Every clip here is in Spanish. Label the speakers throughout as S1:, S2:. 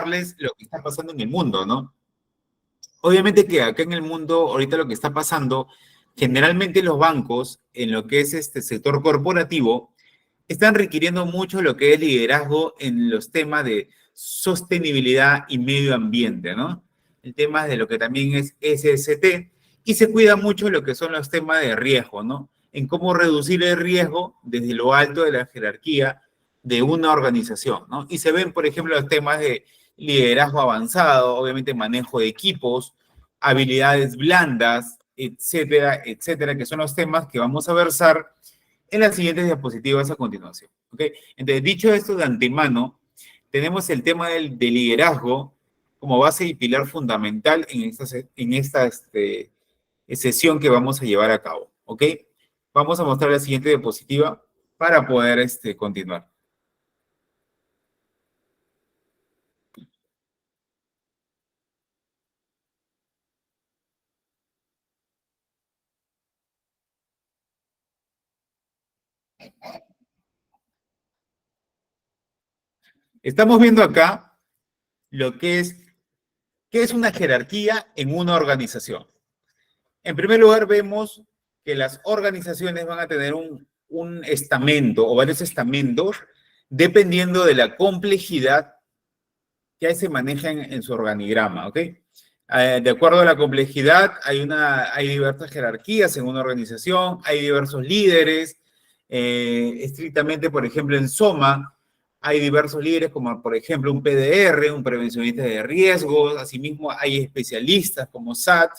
S1: contarles lo que está pasando en el mundo, ¿no? Obviamente que acá en el mundo, ahorita lo que está pasando, generalmente los bancos, en lo que es este sector corporativo, están requiriendo mucho lo que es liderazgo en los temas de sostenibilidad y medio ambiente, ¿no? El tema de lo que también es SST, y se cuida mucho lo que son los temas de riesgo, ¿no? En cómo reducir el riesgo desde lo alto de la jerarquía de una organización, ¿no? Y se ven, por ejemplo, los temas de liderazgo avanzado, obviamente manejo de equipos, habilidades blandas, etcétera, etcétera, que son los temas que vamos a versar en las siguientes diapositivas a continuación. ¿Ok? Entonces, dicho esto de antemano, tenemos el tema del liderazgo como base y pilar fundamental en esta sesión que vamos a llevar a cabo. ¿Ok? Vamos a mostrar la siguiente diapositiva para poder continuar. Estamos viendo acá lo que es, ¿qué es una jerarquía en una organización? En primer lugar, vemos que las organizaciones van a tener un estamento o varios estamentos dependiendo de la complejidad que se maneja en su organigrama, ¿ok? De acuerdo a la complejidad, hay diversas jerarquías en una organización, hay diversos líderes. Estrictamente, por ejemplo, en Soma, hay diversos líderes como, por ejemplo, un PDR, un prevencionista de riesgos. Asimismo, hay especialistas como SAT,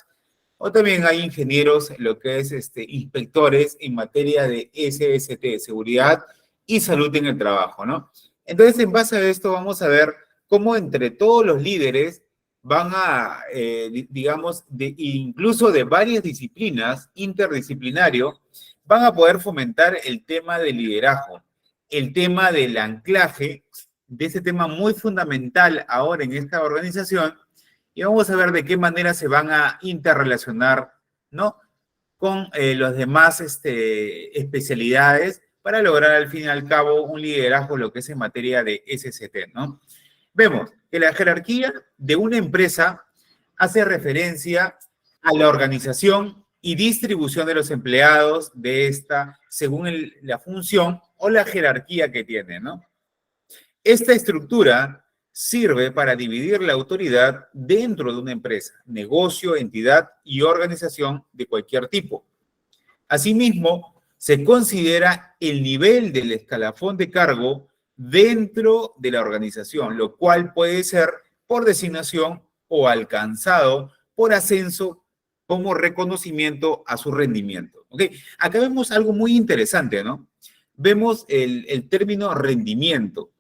S1: o también hay ingenieros, lo que es inspectores en materia de SST, seguridad y salud en el trabajo, ¿no? Entonces, en base a esto, vamos a ver cómo entre todos los líderes van a, digamos, incluso de varias disciplinas, interdisciplinario, van a poder fomentar el tema del liderazgo, el tema del anclaje, de ese tema muy fundamental ahora en esta organización, y vamos a ver de qué manera se van a interrelacionar, ¿no? Con los demás especialidades para lograr al fin y al cabo un liderazgo, lo que es en materia de SST, ¿no? Vemos que la jerarquía de una empresa hace referencia a la organización y distribución de los empleados de esta según la función o la jerarquía que tiene, ¿no? Esta estructura sirve para dividir la autoridad dentro de una empresa, negocio, entidad y organización de cualquier tipo. Asimismo, se considera el nivel del escalafón de cargo dentro de la organización, lo cual puede ser por designación o alcanzado por ascenso como reconocimiento a su rendimiento. ¿Ok? Acá vemos algo muy interesante, ¿no? Vemos el término rendimiento.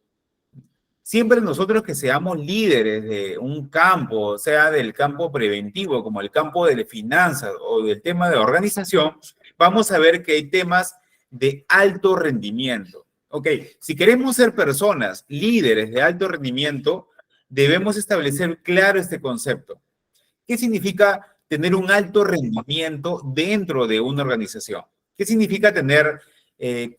S1: Siempre nosotros que seamos líderes de un campo, sea del campo preventivo, como el campo de finanzas o del tema de organización, vamos a ver que hay temas de alto rendimiento. Ok, si queremos ser personas líderes de alto rendimiento, debemos establecer claro este concepto. ¿Qué significa tener un alto rendimiento dentro de una organización? ¿Qué significa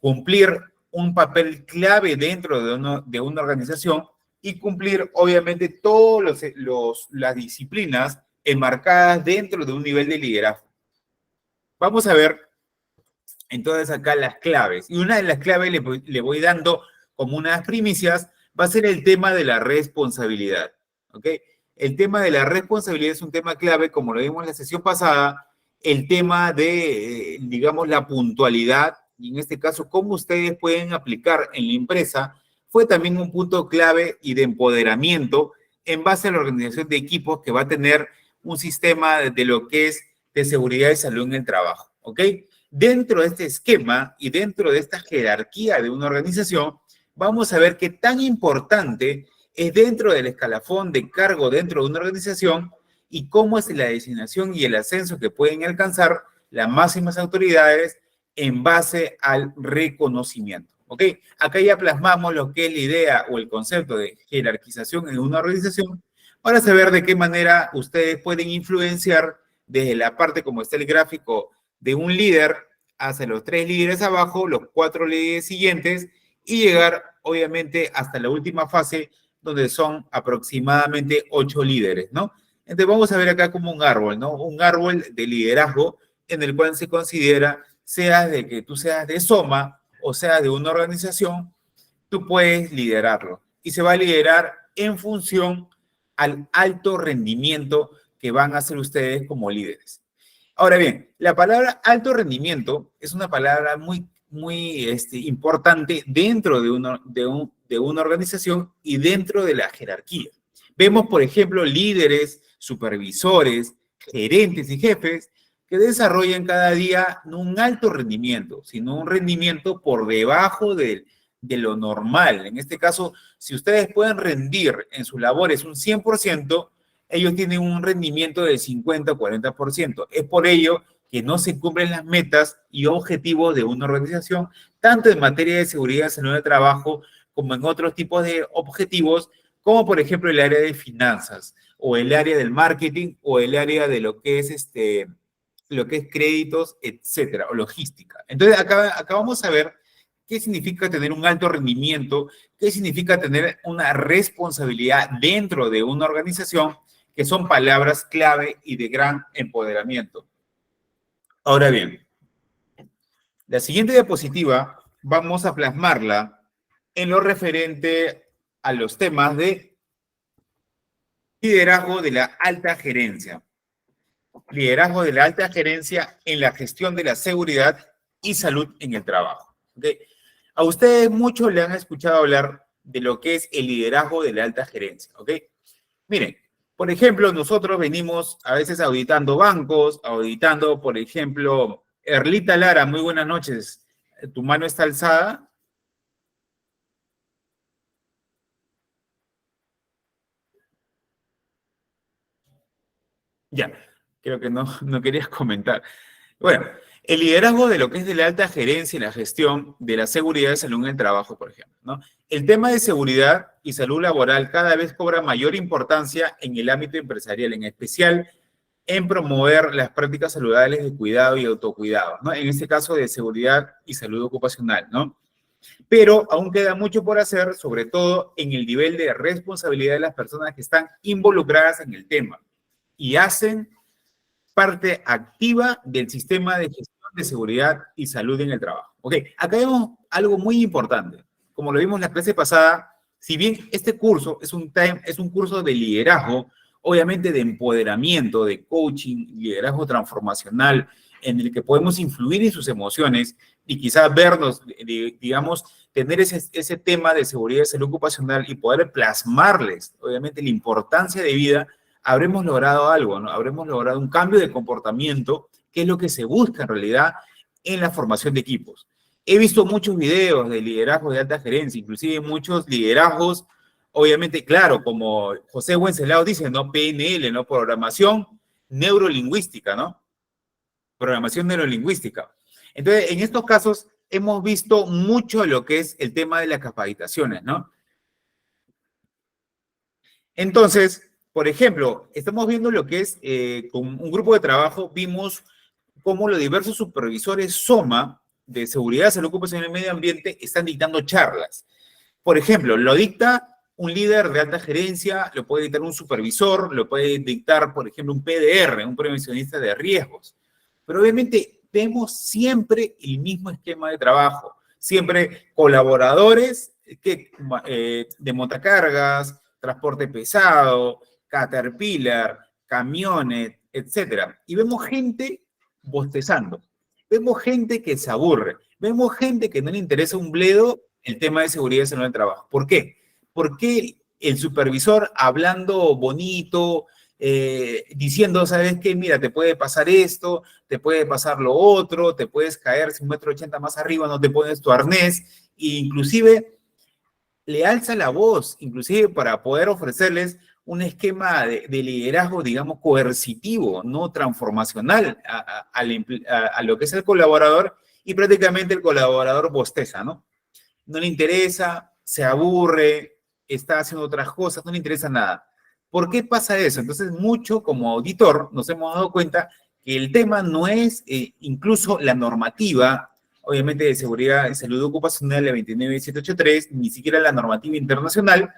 S1: cumplir un papel clave dentro de una organización y cumplir, obviamente, todas las disciplinas enmarcadas dentro de un nivel de liderazgo? Vamos a ver entonces acá las claves. Y una de las claves le voy dando como unas primicias, va a ser el tema de la responsabilidad. ¿Ok? El tema de la responsabilidad es un tema clave, como lo vimos en la sesión pasada, el tema de, digamos, la puntualidad, y en este caso, cómo ustedes pueden aplicar en la empresa, fue también un punto clave y de empoderamiento en base a la organización de equipos que va a tener un sistema de lo que es de seguridad y salud en el trabajo. ¿Ok? Dentro de este esquema y dentro de esta jerarquía de una organización, vamos a ver qué tan importante es dentro del escalafón de cargo dentro de una organización y cómo es la designación y el ascenso que pueden alcanzar las máximas autoridades en base al reconocimiento. ¿Ok? Acá ya plasmamos lo que es la idea o el concepto de jerarquización en una organización para saber de qué manera ustedes pueden influenciar desde la parte como está el gráfico de un líder hacia los 3 líderes abajo, los 4 líderes siguientes y llegar obviamente hasta la última fase donde son aproximadamente 8 líderes, ¿no? Entonces vamos a ver acá como un árbol, ¿no? Un árbol de liderazgo en el cual se considera, sea de que tú seas de Soma o sea de una organización, tú puedes liderarlo. Y se va a liderar en función al alto rendimiento que van a hacer ustedes como líderes. Ahora bien, la palabra alto rendimiento es una palabra muy importante dentro de una organización y dentro de la jerarquía. Vemos, por ejemplo, líderes, supervisores, gerentes y jefes que desarrollan cada día no un alto rendimiento, sino un rendimiento por debajo de lo normal. En este caso, si ustedes pueden rendir en sus labores un 100%, ellos tienen un rendimiento del 50 o 40%. Es por ello que no se cumplen las metas y objetivos de una organización, tanto en materia de seguridad y salud de trabajo, como en otros tipos de objetivos, como por ejemplo el área de finanzas, o el área del marketing, o el área de lo que es créditos, etcétera, o logística. Entonces, acá vamos a ver qué significa tener un alto rendimiento, qué significa tener una responsabilidad dentro de una organización, que son palabras clave y de gran empoderamiento. Ahora bien, la siguiente diapositiva vamos a plasmarla en lo referente a los temas de liderazgo de la alta gerencia. Liderazgo de la alta gerencia en la gestión de la seguridad y salud en el trabajo. ¿Okay? A ustedes muchos le han escuchado hablar de lo que es el liderazgo de la alta gerencia. ¿Ok? Miren, por ejemplo, nosotros venimos a veces auditando bancos, auditando, por ejemplo, Erlita Lara, muy buenas noches. ¿Tu mano está alzada? Ya, creo que no querías comentar. Bueno, el liderazgo de lo que es de la alta gerencia y la gestión de la seguridad y salud en el trabajo, por ejemplo, ¿no? El tema de seguridad y salud laboral cada vez cobra mayor importancia en el ámbito empresarial, en especial en promover las prácticas saludables de cuidado y autocuidado, ¿no? En este caso de seguridad y salud ocupacional, ¿no? Pero aún queda mucho por hacer, sobre todo en el nivel de responsabilidad de las personas que están involucradas en el tema y hacen parte activa del sistema de gestión de seguridad y salud en el trabajo. Ok, acá vemos algo muy importante. Como lo vimos en la clase pasada, si bien este curso es un curso de liderazgo, obviamente de empoderamiento, de coaching, liderazgo transformacional, en el que podemos influir en sus emociones y quizás vernos, digamos, tener ese tema de seguridad y salud ocupacional y poder plasmarles, obviamente, la importancia de vida, habremos logrado algo, ¿no? Habremos logrado un cambio de comportamiento, que es lo que se busca en realidad en la formación de equipos. He visto muchos videos de liderazgo de alta gerencia, inclusive muchos liderazgos, obviamente, claro, como José Wenceslao dice, ¿no? PNL, ¿no? Programación neurolingüística, ¿no? Programación neurolingüística. Entonces, en estos casos, hemos visto mucho lo que es el tema de las capacitaciones, ¿no? Entonces, por ejemplo, estamos viendo lo que es, con un grupo de trabajo, vimos cómo los diversos supervisores SOMA de seguridad, salud ocupacional y medio ambiente están dictando charlas. Por ejemplo, lo dicta un líder de alta gerencia, lo puede dictar un supervisor, lo puede dictar, por ejemplo, un PDR, un prevencionista de riesgos. Pero obviamente vemos siempre el mismo esquema de trabajo, siempre colaboradores de montacargas, transporte pesado, Caterpillar, camiones, etcétera. Y vemos gente bostezando, vemos gente que se aburre, vemos gente que no le interesa un bledo el tema de seguridad y salud del trabajo. ¿Por qué? Porque el supervisor hablando bonito, diciendo, ¿sabes qué? Mira, te puede pasar esto, te puede pasar lo otro, te puedes caer si 1,80 m más arriba, no te pones tu arnés, e inclusive le alza la voz, inclusive para poder ofrecerles un esquema de liderazgo, digamos, coercitivo, no transformacional a lo que es el colaborador, y prácticamente el colaborador bosteza, ¿no? No le interesa, se aburre, está haciendo otras cosas, no le interesa nada. ¿Por qué pasa eso? Entonces, mucho como auditor nos hemos dado cuenta que el tema no es incluso la normativa obviamente de seguridad y salud ocupacional, la 29783, ni siquiera la normativa internacional,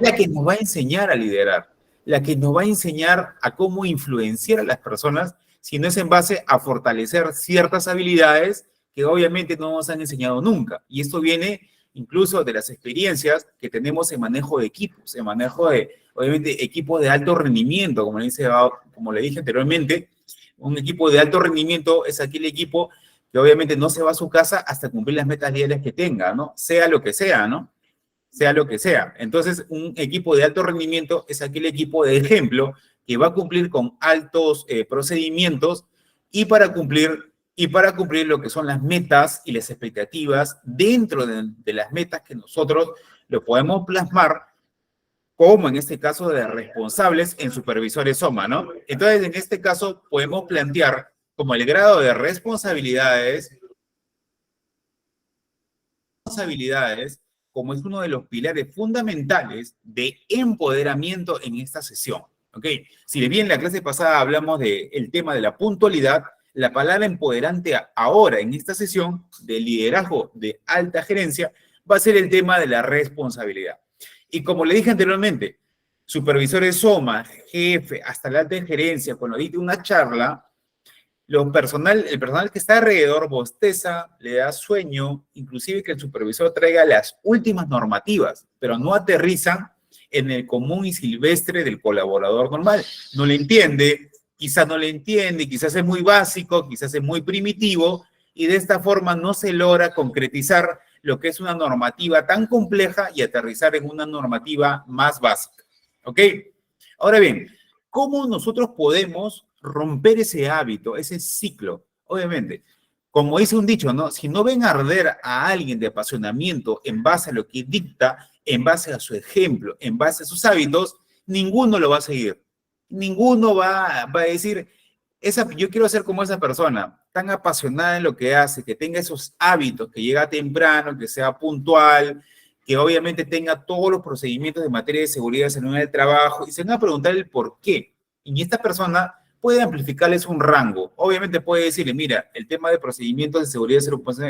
S1: la que nos va a enseñar a liderar, la que nos va a enseñar a cómo influenciar a las personas, si no es en base a fortalecer ciertas habilidades que obviamente no nos han enseñado nunca. Y esto viene incluso de las experiencias que tenemos en manejo de equipos, en manejo de, obviamente, equipos de alto rendimiento, como le dije anteriormente. Un equipo de alto rendimiento es aquel equipo que obviamente no se va a su casa hasta cumplir las metas diarias que tenga, ¿no? Sea lo que sea, ¿no? Sea lo que sea. Entonces, un equipo de alto rendimiento es aquel equipo de ejemplo que va a cumplir con altos procedimientos y para cumplir lo que son las metas y las expectativas dentro de las metas que nosotros lo podemos plasmar, como en este caso de responsables en supervisores SOMA, ¿no? Entonces, en este caso podemos plantear como el grado de responsabilidades como es uno de los pilares fundamentales de empoderamiento en esta sesión. ¿Ok? Si bien en la clase pasada hablamos del tema de la puntualidad, la palabra empoderante ahora en esta sesión de liderazgo de alta gerencia va a ser el tema de la responsabilidad. Y como le dije anteriormente, supervisores SOMA, jefe, hasta la alta gerencia, cuando diste una charla, el personal que está alrededor bosteza, le da sueño, inclusive que el supervisor traiga las últimas normativas, pero no aterrizan en el común y silvestre del colaborador normal. No le entiende, quizás es muy básico, quizás es muy primitivo, y de esta forma no se logra concretizar lo que es una normativa tan compleja y aterrizar en una normativa más básica. ¿Ok? Ahora bien, ¿cómo nosotros podemos romper ese hábito, ese ciclo? Obviamente, como dice un dicho, ¿no? Si no ven arder a alguien de apasionamiento en base a lo que dicta, en base a su ejemplo, en base a sus hábitos, ninguno lo va a seguir. Ninguno va a decir, yo quiero ser como esa persona, tan apasionada en lo que hace, que tenga esos hábitos, que llega temprano, que sea puntual, que obviamente tenga todos los procedimientos de materia de seguridad en el trabajo, y se van a preguntar el por qué. Y esta persona puede amplificarles un rango. Obviamente puede decirle, mira, el tema de procedimientos de seguridad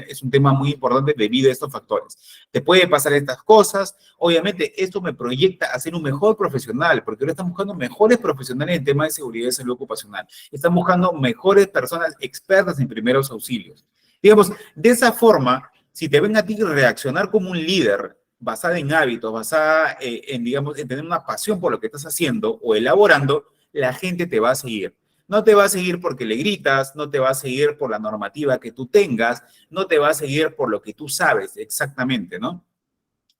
S1: es un tema muy importante debido a estos factores. Te puede pasar estas cosas. Obviamente esto me proyecta a ser un mejor profesional, porque ahora están buscando mejores profesionales en temas de seguridad y salud ocupacional. Están buscando mejores personas expertas en primeros auxilios. Digamos, de esa forma, si te ven a ti reaccionar como un líder, basada en hábitos, basada digamos, en tener una pasión por lo que estás haciendo o elaborando, la gente te va a seguir. No te va a seguir porque le gritas, no te va a seguir por la normativa que tú tengas, no te va a seguir por lo que tú sabes exactamente, ¿no?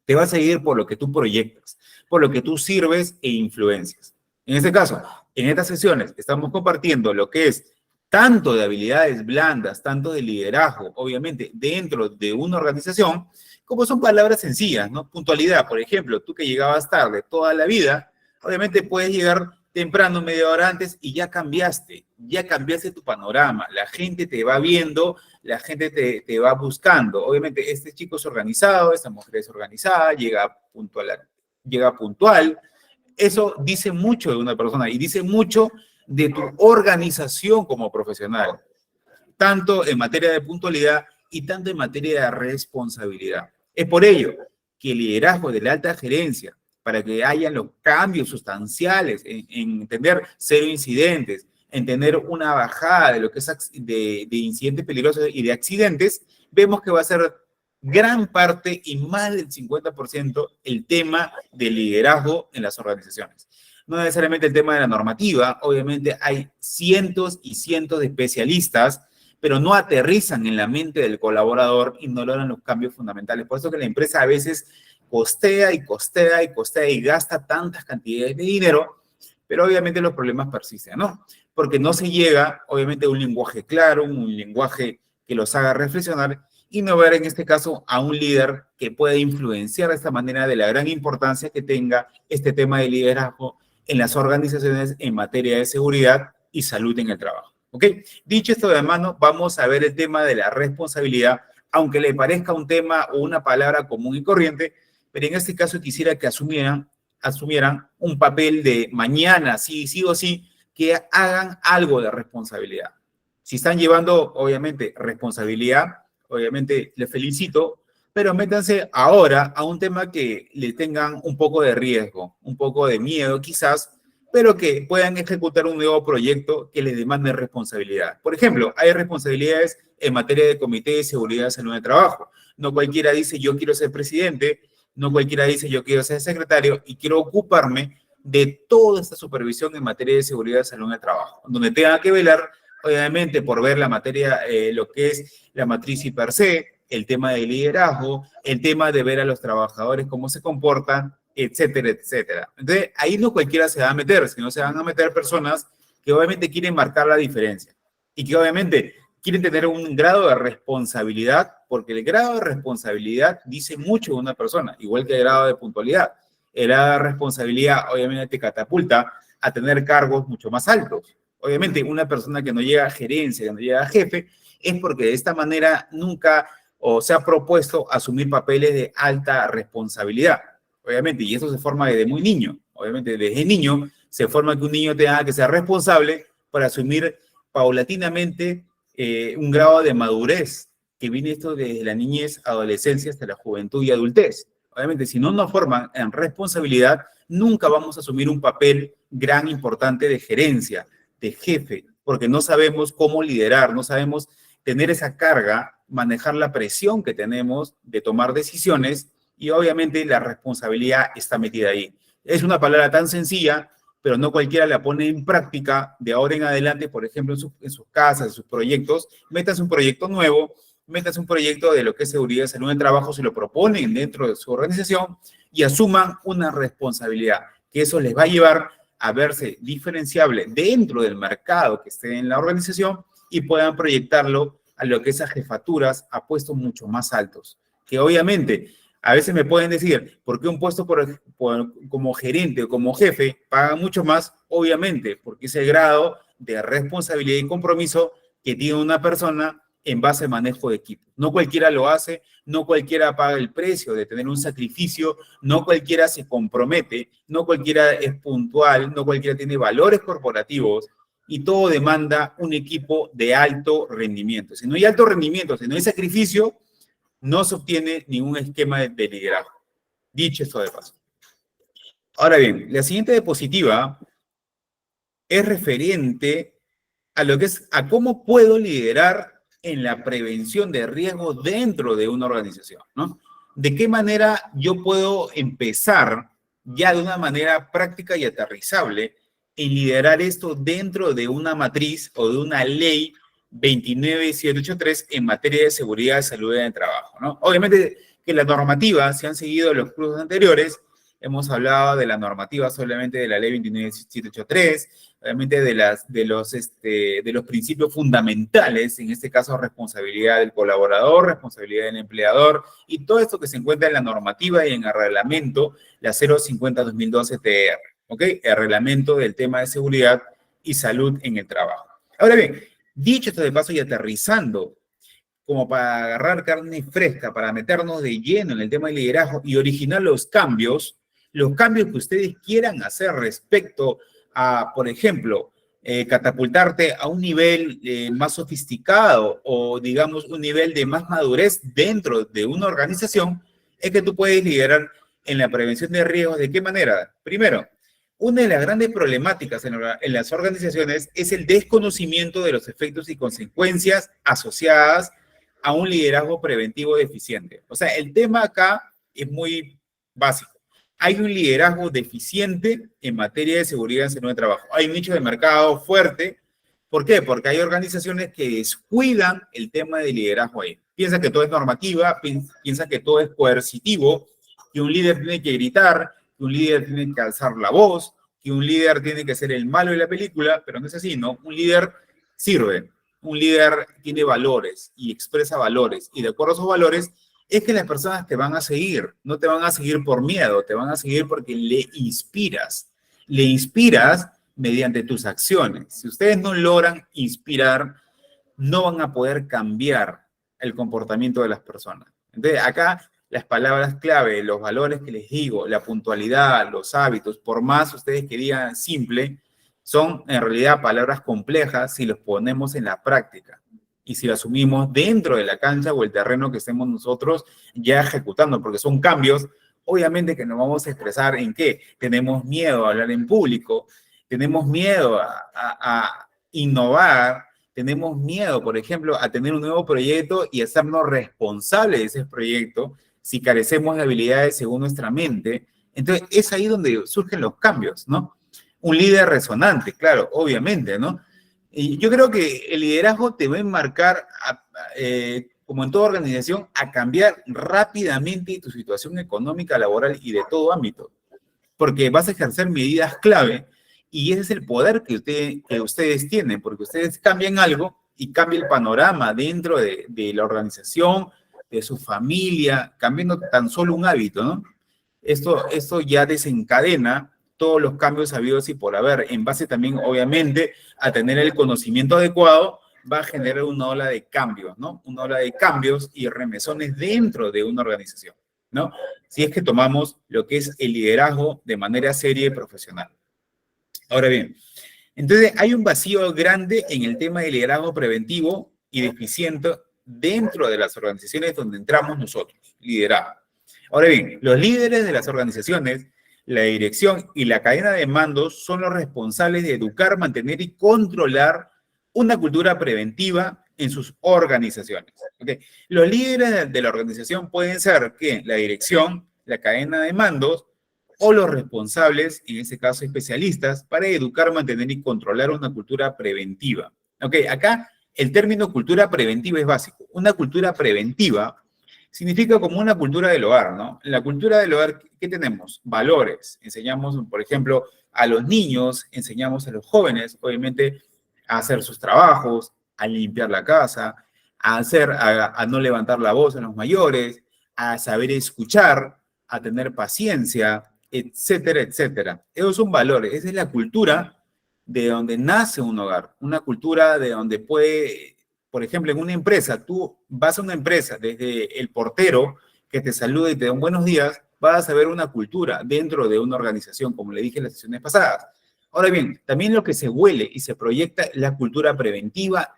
S1: Te va a seguir por lo que tú proyectas, por lo que tú sirves e influencias. En este caso, en estas sesiones estamos compartiendo lo que es tanto de habilidades blandas, tanto de liderazgo, obviamente, dentro de una organización, como son palabras sencillas, ¿no? Puntualidad, por ejemplo, tú que llegabas tarde toda la vida, obviamente puedes llegar temprano, media hora antes, y ya cambiaste tu panorama, la gente te va viendo, la gente te va buscando. Obviamente, este chico es organizado, esta mujer es organizada, llega puntual. Eso dice mucho de una persona y dice mucho de tu organización como profesional, tanto en materia de puntualidad y tanto en materia de responsabilidad. Es por ello que el liderazgo de la alta gerencia, para que haya los cambios sustanciales en entender cero incidentes, en tener una bajada de lo que es de incidentes peligrosos y de accidentes, vemos que va a ser gran parte y más del 50% el tema del liderazgo en las organizaciones. No necesariamente el tema de la normativa, obviamente hay cientos y cientos de especialistas, pero no aterrizan en la mente del colaborador y no logran los cambios fundamentales. Por eso que la empresa a veces costea y costea y costea y gasta tantas cantidades de dinero, pero obviamente los problemas persisten, ¿no? Porque no se llega, obviamente, a un lenguaje claro, un lenguaje que los haga reflexionar y no ver en este caso a un líder que pueda influenciar de esta manera de la gran importancia que tenga este tema de liderazgo en las organizaciones en materia de seguridad y salud en el trabajo. ¿Ok? Dicho esto de mano, vamos a ver el tema de la responsabilidad, aunque le parezca un tema o una palabra común y corriente, pero en este caso quisiera que asumieran un papel de mañana, sí o sí, que hagan algo de responsabilidad. Si están llevando, obviamente, responsabilidad, obviamente les felicito, pero métanse ahora a un tema que le tengan un poco de riesgo, un poco de miedo quizás, pero que puedan ejecutar un nuevo proyecto que les demande responsabilidad. Por ejemplo, hay responsabilidades en materia de Comité de Seguridad y Salud en el Trabajo. No cualquiera dice yo quiero ser presidente, no cualquiera dice yo quiero ser secretario y quiero ocuparme de toda esta supervisión en materia de seguridad y salud en el trabajo, donde tenga que velar, obviamente, por ver la materia, lo que es la matriz y per se, el tema de liderazgo, el tema de ver a los trabajadores cómo se comportan, etcétera, etcétera. Entonces, ahí no cualquiera se va a meter, sino se van a meter personas que obviamente quieren marcar la diferencia y que obviamente quieren tener un grado de responsabilidad, porque el grado de responsabilidad dice mucho de una persona, igual que el grado de puntualidad. El grado de responsabilidad obviamente te catapulta a tener cargos mucho más altos. Obviamente, una persona que no llega a gerencia, que no llega a jefe, es porque de esta manera nunca o se ha propuesto asumir papeles de alta responsabilidad. Obviamente, y eso se forma desde muy niño. Obviamente, desde niño se forma que un niño tenga que ser responsable para asumir paulatinamente un grado de madurez que viene esto desde la niñez, adolescencia hasta la juventud y adultez. Obviamente, si no nos forman en responsabilidad, nunca vamos a asumir un papel gran, importante de gerencia, de jefe, porque no sabemos cómo liderar, no sabemos tener esa carga, manejar la presión que tenemos de tomar decisiones y obviamente la responsabilidad está metida ahí. Es una palabra tan sencilla, pero no cualquiera la pone en práctica de ahora en adelante, por ejemplo, en sus casas, en sus proyectos. Metas un proyecto nuevo, metas un proyecto de lo que es seguridad y salud en el trabajo, se lo proponen dentro de su organización y asuman una responsabilidad, que eso les va a llevar a verse diferenciable dentro del mercado que esté en la organización y puedan proyectarlo a lo que es a jefaturas, a puestos mucho más altos. Que obviamente, a veces me pueden decir, ¿por qué un puesto como gerente o como jefe paga mucho más? Obviamente, porque es el grado de responsabilidad y compromiso que tiene una persona en base al manejo de equipo. No cualquiera lo hace, no cualquiera paga el precio de tener un sacrificio, no cualquiera se compromete, no cualquiera es puntual, no cualquiera tiene valores corporativos y todo demanda un equipo de alto rendimiento. Si no hay alto rendimiento, si no hay sacrificio, no se obtiene ningún esquema de liderazgo. Dicho esto de paso. Ahora bien, la siguiente diapositiva es referente a lo que es a cómo puedo liderar en la prevención de riesgos dentro de una organización, ¿no? ¿De qué manera yo puedo empezar ya de una manera práctica y aterrizable en liderar esto dentro de una matriz o de una ley 29783 en materia de seguridad y salud en el trabajo, ¿no? Obviamente que la normativa, se han seguido los cursos anteriores, hemos hablado de la normativa solamente de la ley 29783, obviamente de los principios fundamentales, en este caso responsabilidad del colaborador, responsabilidad del empleador, y todo esto que se encuentra en la normativa y en el reglamento, la 050-2012 TR, ¿ok? El reglamento del tema de seguridad y salud en el trabajo. Ahora bien, dicho esto de paso y aterrizando, como para agarrar carne fresca, para meternos de lleno en el tema del liderazgo y originar los cambios que ustedes quieran hacer respecto a, por ejemplo, catapultarte a un nivel más sofisticado o, digamos, un nivel de más madurez dentro de una organización, es que tú puedes liderar en la prevención de riesgos. ¿De qué manera? Primero, una de las grandes problemáticas en las organizaciones es el desconocimiento de los efectos y consecuencias asociadas a un liderazgo preventivo deficiente. O sea, el tema acá es muy básico. Hay un liderazgo deficiente en materia de seguridad y salud de trabajo. Hay un nicho de mercado fuerte. ¿Por qué? Porque hay organizaciones que descuidan el tema de liderazgo ahí. Piensa que todo es normativa, piensa que todo es coercitivo, que un líder tiene que gritar, que un líder tiene que alzar la voz, que un líder tiene que ser el malo de la película, pero no es así, ¿no? Un líder sirve, un líder tiene valores y expresa valores, y de acuerdo a esos valores es que las personas te van a seguir, no te van a seguir por miedo, te van a seguir porque le inspiras mediante tus acciones. Si ustedes no logran inspirar, no van a poder cambiar el comportamiento de las personas. Entonces, acá las palabras clave, los valores que les digo, la puntualidad, los hábitos, por más ustedes que digan simple, son en realidad palabras complejas si los ponemos en la práctica. y si lo asumimos dentro de la cancha o el terreno que estemos nosotros ya ejecutando, porque son cambios, obviamente que nos vamos a expresar en qué. Tenemos miedo a hablar en público, tenemos miedo a innovar, tenemos miedo, por ejemplo, a tener un nuevo proyecto y hacernos responsables de ese proyecto si carecemos de habilidades según nuestra mente. Entonces, es ahí donde surgen los cambios, ¿no? Un líder resonante, claro, obviamente, ¿no? Y yo creo que el liderazgo te va a enmarcar, como en toda organización, a cambiar rápidamente tu situación económica, laboral y de todo ámbito, porque vas a ejercer medidas clave y ese es el poder que ustedes tienen, porque ustedes cambian algo y cambia el panorama dentro de la organización, de su familia, cambiando tan solo un hábito, ¿no? Esto ya desencadena todos los cambios habidos y por haber, en base también, obviamente, a tener el conocimiento adecuado, va a generar una ola de cambios, ¿no? Una ola de cambios y remesones dentro de una organización, ¿no? Si es que tomamos lo que es el liderazgo de manera seria y profesional. Ahora bien, entonces hay un vacío grande en el tema del liderazgo preventivo y deficiente dentro de las organizaciones donde entramos nosotros, liderazgo. Ahora bien, los líderes de las organizaciones, la dirección y la cadena de mandos son los responsables de educar, mantener y controlar una cultura preventiva en sus organizaciones. ¿Okay? Los líderes de la organización pueden ser que la dirección, la cadena de mandos o los responsables, en este caso especialistas, para educar, mantener y controlar una cultura preventiva. Ok, acá el término cultura preventiva es básico. Una cultura preventiva significa como una cultura del hogar, ¿no? En la cultura del hogar, ¿qué tenemos? Valores. Enseñamos, por ejemplo, a los niños, enseñamos a los jóvenes, obviamente, a hacer sus trabajos, a limpiar la casa, a no levantar la voz en los mayores, a saber escuchar, a tener paciencia, etcétera, etcétera. Esos son valores, esa es la cultura de donde nace un hogar, una cultura de donde puede, por ejemplo, en una empresa, tú vas a una empresa, desde el portero que te saluda y te da un buenos días, vas a ver una cultura dentro de una organización, como le dije en las sesiones pasadas. Ahora bien, también lo que se huele y se proyecta es la cultura preventiva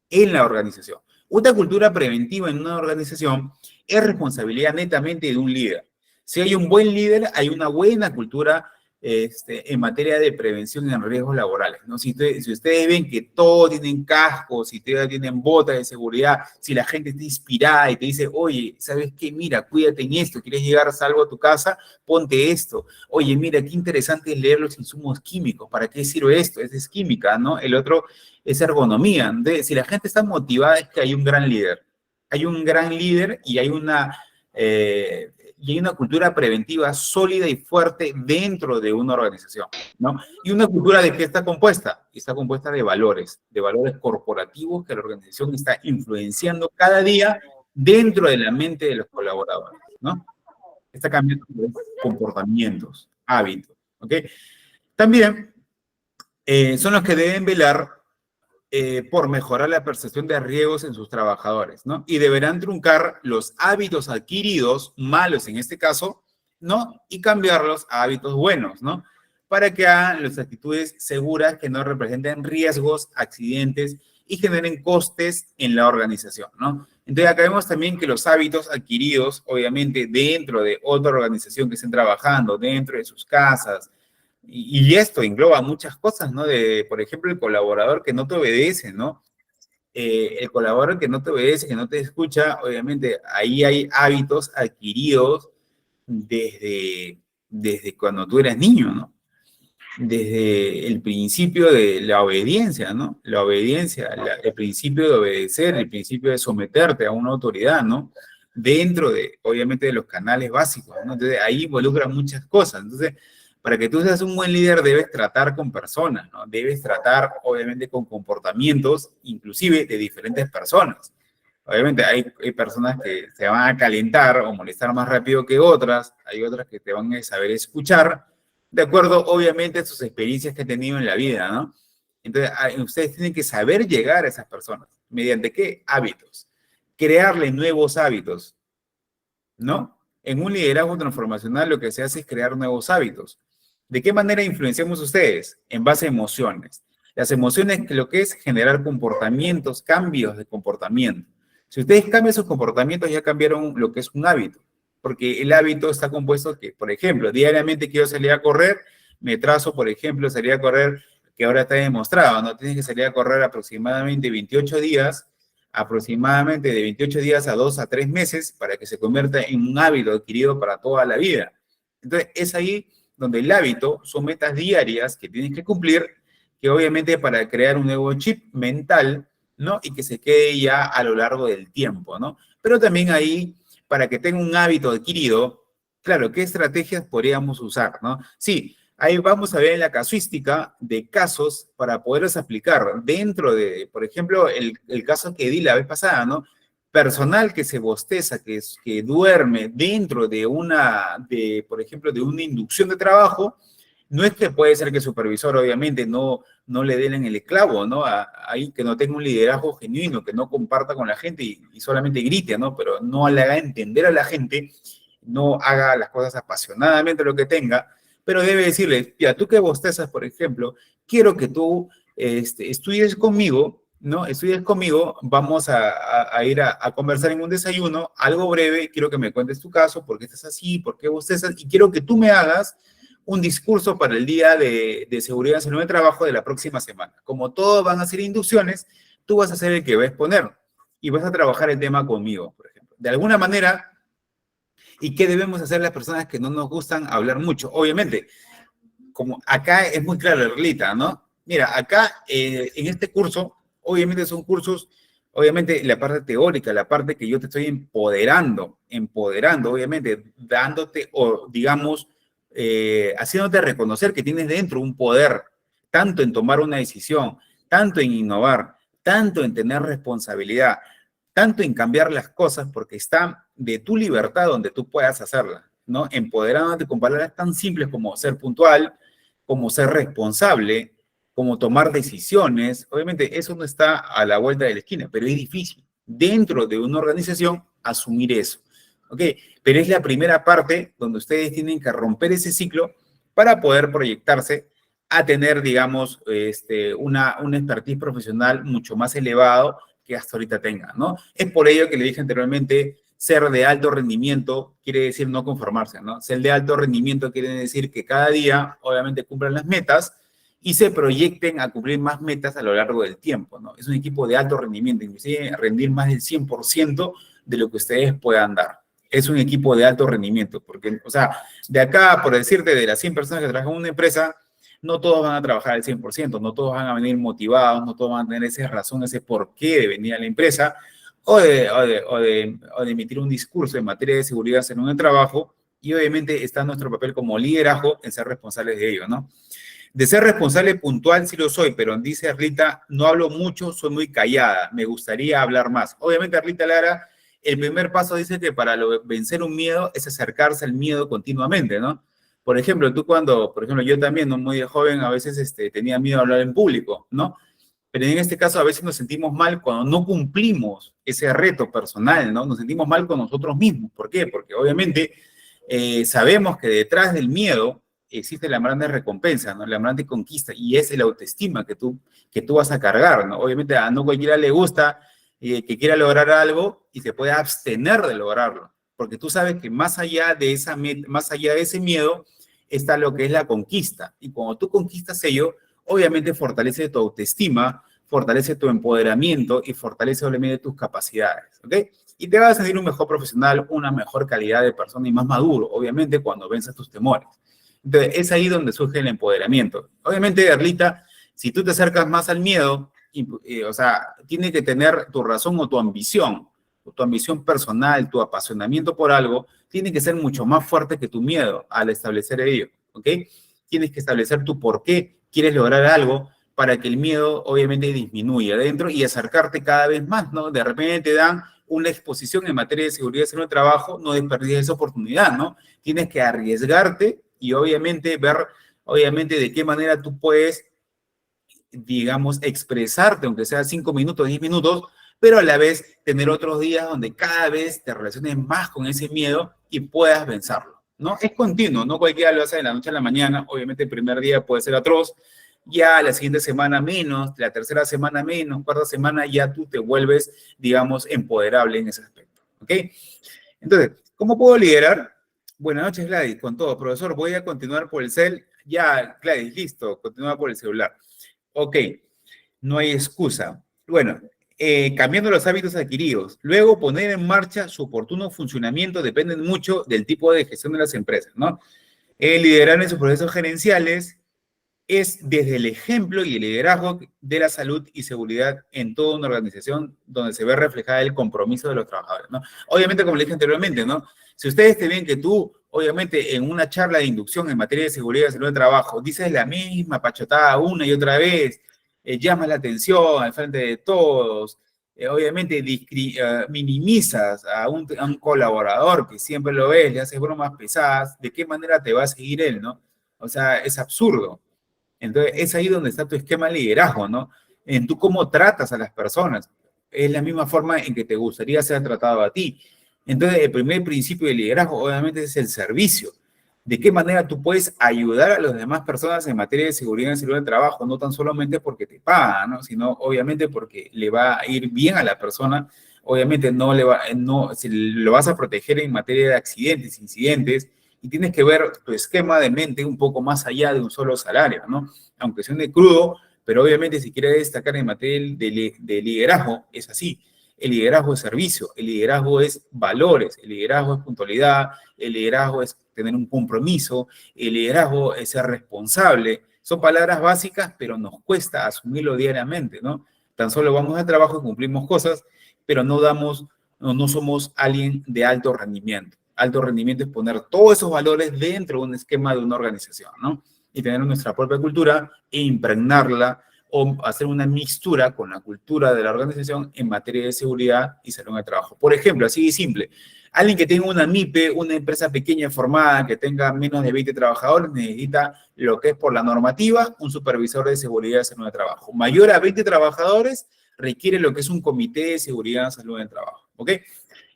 S1: en la organización. Una cultura preventiva en una organización es responsabilidad netamente de un líder. Si hay un buen líder, hay una buena cultura en materia de prevención en riesgos laborales, ¿no? Si ustedes ven que todos tienen cascos, si todos tienen botas de seguridad, si la gente está inspirada y te dice, oye, ¿sabes qué? Mira, cuídate en esto, ¿quieres llegar salvo a tu casa? Ponte esto. Oye, mira, qué interesante es leer los insumos químicos, ¿para qué sirve esto? Esa es química, ¿no? El otro es ergonomía. Si la gente está motivada es que hay un gran líder. Hay un gran líder y hay una cultura preventiva sólida y fuerte dentro de una organización, ¿no? Y una cultura de qué está compuesta? Está compuesta de valores corporativos que la organización está influenciando cada día dentro de la mente de los colaboradores, ¿no? Está cambiando comportamientos, hábitos, ¿ok? También son los que deben velar por mejorar la percepción de riesgos en sus trabajadores, ¿no? Y deberán truncar los hábitos adquiridos, malos en este caso, ¿no? Y cambiarlos a hábitos buenos, ¿no? Para que hagan las actitudes seguras que no representen riesgos, accidentes y generen costes en la organización, ¿no? Entonces acá vemos también que los hábitos adquiridos, obviamente, dentro de otra organización que estén trabajando, dentro de sus casas, y esto engloba muchas cosas, ¿no? Por ejemplo, el colaborador que no te obedece, ¿no? El colaborador que no te obedece, que no te escucha, obviamente ahí hay hábitos adquiridos desde cuando tú eras niño, ¿no? Desde el principio de la obediencia, ¿no? La obediencia, el principio de obedecer, el principio de someterte a una autoridad, ¿no? Dentro de, obviamente, de los canales básicos, ¿no? Entonces, ahí involucran muchas cosas. Entonces, para que tú seas un buen líder, debes tratar con personas, ¿no? Debes tratar, obviamente, con comportamientos, inclusive, de diferentes personas. Obviamente, hay personas que se van a calentar o molestar más rápido que otras, hay otras que te van a saber escuchar, de acuerdo, obviamente, a sus experiencias que han tenido en la vida, ¿no? Entonces, ustedes tienen que saber llegar a esas personas. ¿Mediante qué? Hábitos. Crearle nuevos hábitos, ¿no? En un liderazgo transformacional lo que se hace es crear nuevos hábitos. ¿De qué manera influenciamos ustedes? En base a emociones. Las emociones, lo que es generar comportamientos, cambios de comportamiento. Si ustedes cambian sus comportamientos, ya cambiaron lo que es un hábito, porque el hábito está compuesto que, por ejemplo, diariamente quiero salir a correr, me trazo, por ejemplo, salir a correr, que ahora está demostrado, ¿no? Tienes que salir a correr aproximadamente 28 días, aproximadamente de 28 días a 2 a 3 meses, para que se convierta en un hábito adquirido para toda la vida. Entonces, es ahí donde el hábito son metas diarias que tienes que cumplir, que obviamente para crear un nuevo chip mental, ¿no? Y que se quede ya a lo largo del tiempo, ¿no? Pero también ahí, para que tenga un hábito adquirido, claro, ¿qué estrategias podríamos usar, no? Sí, ahí vamos a ver en la casuística de casos para poderlos aplicar dentro de, por ejemplo, el caso que di la vez pasada, ¿no? Personal que se bosteza, que duerme dentro de por ejemplo, de una inducción de trabajo, no es que puede ser que el supervisor obviamente no le den en el esclavo, ¿no? Ahí que no tenga un liderazgo genuino, que no comparta con la gente y solamente grite, ¿no? Pero no le haga entender a la gente, no haga las cosas apasionadamente lo que tenga, pero debe decirle, ya, tú que bostezas, por ejemplo, quiero que tú estudies conmigo, ¿no? Estudies conmigo, vamos a ir a conversar en un desayuno, algo breve, quiero que me cuentes tu caso, por qué estás así, por qué bostezas, y quiero que tú me hagas un discurso para el día de seguridad y salud de trabajo de la próxima semana. Como todos van a ser inducciones, tú vas a ser el que va a exponer y vas a trabajar el tema conmigo, por ejemplo. De alguna manera, ¿y qué debemos hacer las personas que no nos gustan hablar mucho? Obviamente, como acá es muy claro, Erlita, ¿no? Mira, acá en este curso, obviamente son cursos, obviamente la parte teórica, la parte que yo te estoy empoderando, obviamente, dándote o digamos, haciéndote reconocer que tienes dentro un poder, tanto en tomar una decisión, tanto en innovar, tanto en tener responsabilidad, tanto en cambiar las cosas, porque está de tu libertad donde tú puedas hacerlas, ¿no? Empoderándote con palabras tan simples como ser puntual, como ser responsable, como tomar decisiones. Obviamente eso no está a la vuelta de la esquina, pero es difícil dentro de una organización asumir eso. ¿Ok? Pero es la primera parte donde ustedes tienen que romper ese ciclo para poder proyectarse a tener, digamos, una expertise profesional mucho más elevado que hasta ahorita tengan, ¿no? Es por ello que le dije anteriormente, ser de alto rendimiento quiere decir no conformarse, ¿no? Ser de alto rendimiento quiere decir que cada día, obviamente, cumplan las metas y se proyecten a cumplir más metas a lo largo del tiempo, ¿no? Es un equipo de alto rendimiento, inclusive rendir más del 100% de lo que ustedes puedan dar. Es un equipo de alto rendimiento, porque, o sea, de acá, por decirte, de las 100 personas que trabajan en una empresa, no todos van a trabajar al 100%, no todos van a venir motivados, no todos van a tener esa razón, ese porqué de venir a la empresa, o de emitir un discurso en materia de seguridad en un trabajo, y obviamente está nuestro papel como liderazgo en ser responsables de ello, ¿no? De ser responsable puntual sí lo soy, pero dice Arlita, no hablo mucho, soy muy callada, me gustaría hablar más. Obviamente Arlita Lara, el primer paso dice que para vencer un miedo es acercarse al miedo continuamente, ¿no? Por ejemplo, por ejemplo, yo también, ¿no? Muy joven, a veces tenía miedo a hablar en público, ¿no? Pero en este caso a veces nos sentimos mal cuando no cumplimos ese reto personal, ¿no? Nos sentimos mal con nosotros mismos. ¿Por qué? Porque obviamente sabemos que detrás del miedo existe la gran recompensa, ¿no? La gran conquista, y es el autoestima que tú vas a cargar, ¿no? Obviamente a no cualquiera le gusta que quiera lograr algo y se puede abstener de lograrlo, porque tú sabes que más allá de más allá de ese miedo está lo que es la conquista, y cuando tú conquistas ello, obviamente fortalece tu autoestima, fortalece tu empoderamiento y fortalece obviamente tus capacidades, ¿ok? Y te vas a sentir un mejor profesional, una mejor calidad de persona y más maduro, obviamente, cuando venzas tus temores. Entonces, es ahí donde surge el empoderamiento. Obviamente, Erlita, si tú te acercas más al miedo, o sea, tiene que tener tu razón o tu ambición personal, tu apasionamiento por algo, tiene que ser mucho más fuerte que tu miedo al establecer ello, ¿ok? Tienes que establecer tu por qué quieres lograr algo para que el miedo obviamente disminuya dentro y acercarte cada vez más, ¿no? De repente te dan una exposición en materia de seguridad en el trabajo, no desperdicies esa oportunidad, ¿no? Tienes que arriesgarte y obviamente ver, obviamente, de qué manera tú puedes, digamos, expresarte, aunque sea 5 minutos, 10 minutos, pero a la vez tener otros días donde cada vez te relaciones más con ese miedo y puedas vencerlo, ¿no? Es continuo, no cualquiera lo hace de la noche a la mañana, obviamente el primer día puede ser atroz, ya la siguiente semana menos, la tercera semana menos, cuarta semana ya tú te vuelves, digamos, empoderable en ese aspecto, ¿ok? Entonces, ¿cómo puedo liderar? Buenas noches, Gladys, con todo. Profesor, voy a continuar por el cel. Ya, Gladys, listo, continúa por el celular. Ok, no hay excusa. Bueno, cambiando los hábitos adquiridos. Luego, poner en marcha su oportuno funcionamiento depende mucho del tipo de gestión de las empresas, ¿no? Liderar en sus procesos gerenciales es desde el ejemplo y el liderazgo de la salud y seguridad en toda una organización donde se ve reflejada el compromiso de los trabajadores, ¿no? Obviamente, como le dije anteriormente, ¿no? Si ustedes te ven que tú, obviamente, en una charla de inducción en materia de seguridad y salud de trabajo, dices la misma pachotada una y otra vez, llamas la atención al frente de todos, obviamente minimizas a un colaborador que siempre lo ves, le haces bromas pesadas, ¿de qué manera te va a seguir él, no? O sea, es absurdo. Entonces, es ahí donde está tu esquema de liderazgo, ¿no? En tú cómo tratas a las personas. Es la misma forma en que te gustaría ser tratado a ti. Entonces, el primer principio de liderazgo, obviamente, es el servicio. ¿De qué manera tú puedes ayudar a las demás personas en materia de seguridad y salud del trabajo? No tan solamente porque te pagan, ¿no? Sino, obviamente, porque le va a ir bien a la persona. Obviamente, si lo vas a proteger en materia de accidentes, incidentes, y tienes que ver tu esquema de mente un poco más allá de un solo salario, ¿no? Aunque suene crudo, pero obviamente si quieres destacar en materia de liderazgo, es así. El liderazgo es servicio, el liderazgo es valores, el liderazgo es puntualidad, el liderazgo es tener un compromiso, el liderazgo es ser responsable. Son palabras básicas, pero nos cuesta asumirlo diariamente, ¿no? Tan solo vamos al trabajo y cumplimos cosas, pero no somos alguien de alto rendimiento. Alto rendimiento es poner todos esos valores dentro de un esquema de una organización, ¿no? Y tener nuestra propia cultura e impregnarla o hacer una mixtura con la cultura de la organización en materia de seguridad y salud de trabajo. Por ejemplo, así de simple, alguien que tenga una MIPE, una empresa pequeña formada, que tenga menos de 20 trabajadores, necesita lo que es por la normativa, un supervisor de seguridad y salud de trabajo. Mayor a 20 trabajadores, requiere lo que es un comité de seguridad y salud del trabajo, ¿ok?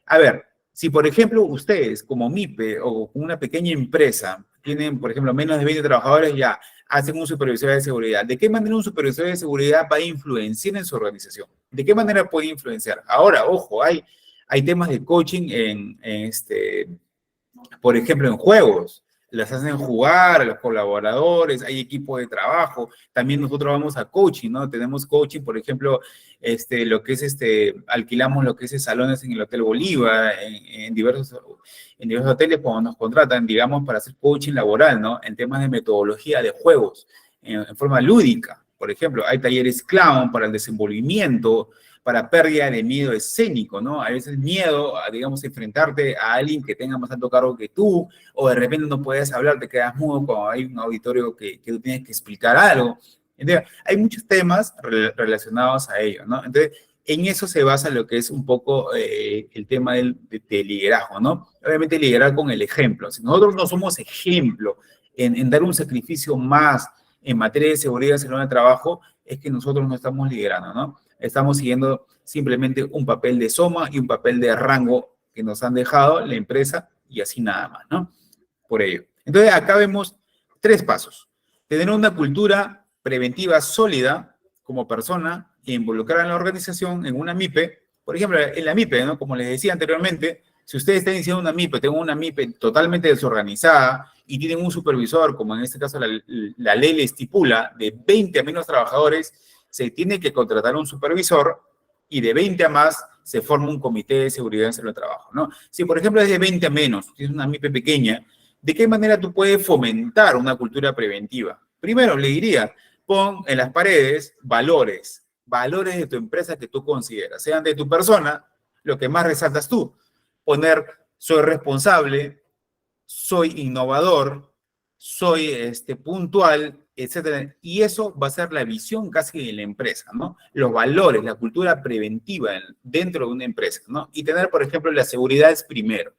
S1: A ver, si por ejemplo ustedes como MIPE o una pequeña empresa tienen, por ejemplo, menos de 20 trabajadores, ya hacen un supervisor de seguridad. ¿De qué manera un supervisor de seguridad va a influenciar en su organización? ¿De qué manera puede influenciar? Ahora, ojo, hay temas de coaching por ejemplo, en juegos. Las hacen jugar a los colaboradores, hay equipo de trabajo. También nosotros vamos a coaching, ¿no? Tenemos coaching, por ejemplo, lo que es alquilamos lo que es salones en el Hotel Bolívar, en diversos hoteles cuando nos contratan, digamos, para hacer coaching laboral, ¿no? En temas de metodología de juegos, en forma lúdica. Por ejemplo, hay talleres clown para el desenvolvimiento, para pérdida de miedo escénico, ¿no? A veces miedo, digamos, enfrentarte a alguien que tenga más alto cargo que tú, o de repente no puedes hablar, te quedas mudo cuando hay un auditorio que tú tienes que explicar algo. Entonces, hay muchos temas relacionados a ello, ¿no? Entonces, en eso se basa lo que es un poco el tema de liderazgo, ¿no? Obviamente liderar con el ejemplo. Si nosotros no somos ejemplo en dar un sacrificio más en materia de seguridad y salud de trabajo, es que nosotros no estamos liderando, ¿no? Estamos siguiendo simplemente un papel de soma y un papel de rango que nos han dejado la empresa y así nada más, ¿no? Por ello. Entonces, acá vemos 3 pasos. Tener una cultura preventiva sólida como persona e involucrar en la organización en una MIPE. Por ejemplo, en la MIPE, ¿no? Como les decía anteriormente, si ustedes están iniciando una MIPE, tengo una MIPE totalmente desorganizada y tienen un supervisor, como en este caso la ley le estipula, de 20 a menos trabajadores, se tiene que contratar un supervisor y de 20 a más se forma un comité de seguridad en el trabajo, ¿no? Si, por ejemplo, es de 20 a menos, tienes una MIPE pequeña, ¿de qué manera tú puedes fomentar una cultura preventiva? Primero, le diría, pon en las paredes valores de tu empresa que tú consideras, sean de tu persona, lo que más resaltas tú. Poner, soy responsable, soy innovador, soy puntual, etcétera. Y eso va a ser la visión casi de la empresa, ¿no? Los valores, la cultura preventiva dentro de una empresa, ¿no? Y tener, por ejemplo, la seguridad es primero,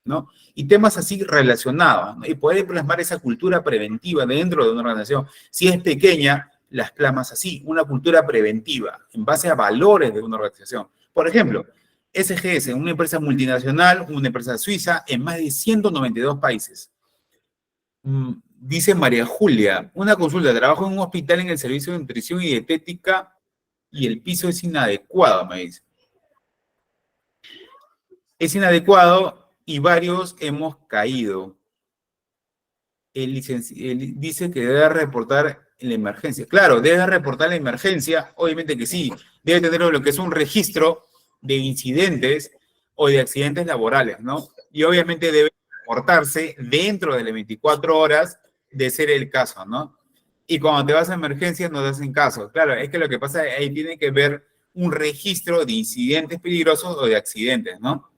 S1: ¿no? Y temas así relacionados, ¿no? Y poder plasmar esa cultura preventiva dentro de una organización. Si es pequeña, las plasmas así, una cultura preventiva en base a valores de una organización. Por ejemplo, SGS, una empresa multinacional, una empresa suiza en más de 192 países. Dice María Julia, una consulta, trabajo en un hospital en el servicio de nutrición y dietética y el piso es inadecuado, me dice. Es inadecuado y varios hemos caído. Él dice que debe reportar en la emergencia. Claro, debe reportar la emergencia, obviamente que sí. Debe tener lo que es un registro de incidentes o de accidentes laborales, ¿no? Y obviamente debe reportarse dentro de las 24 horas de ser el caso, ¿no? Y cuando te vas a emergencias no te hacen caso. Claro, es que lo que pasa ahí tiene que ver un registro de incidentes peligrosos o de accidentes, ¿no?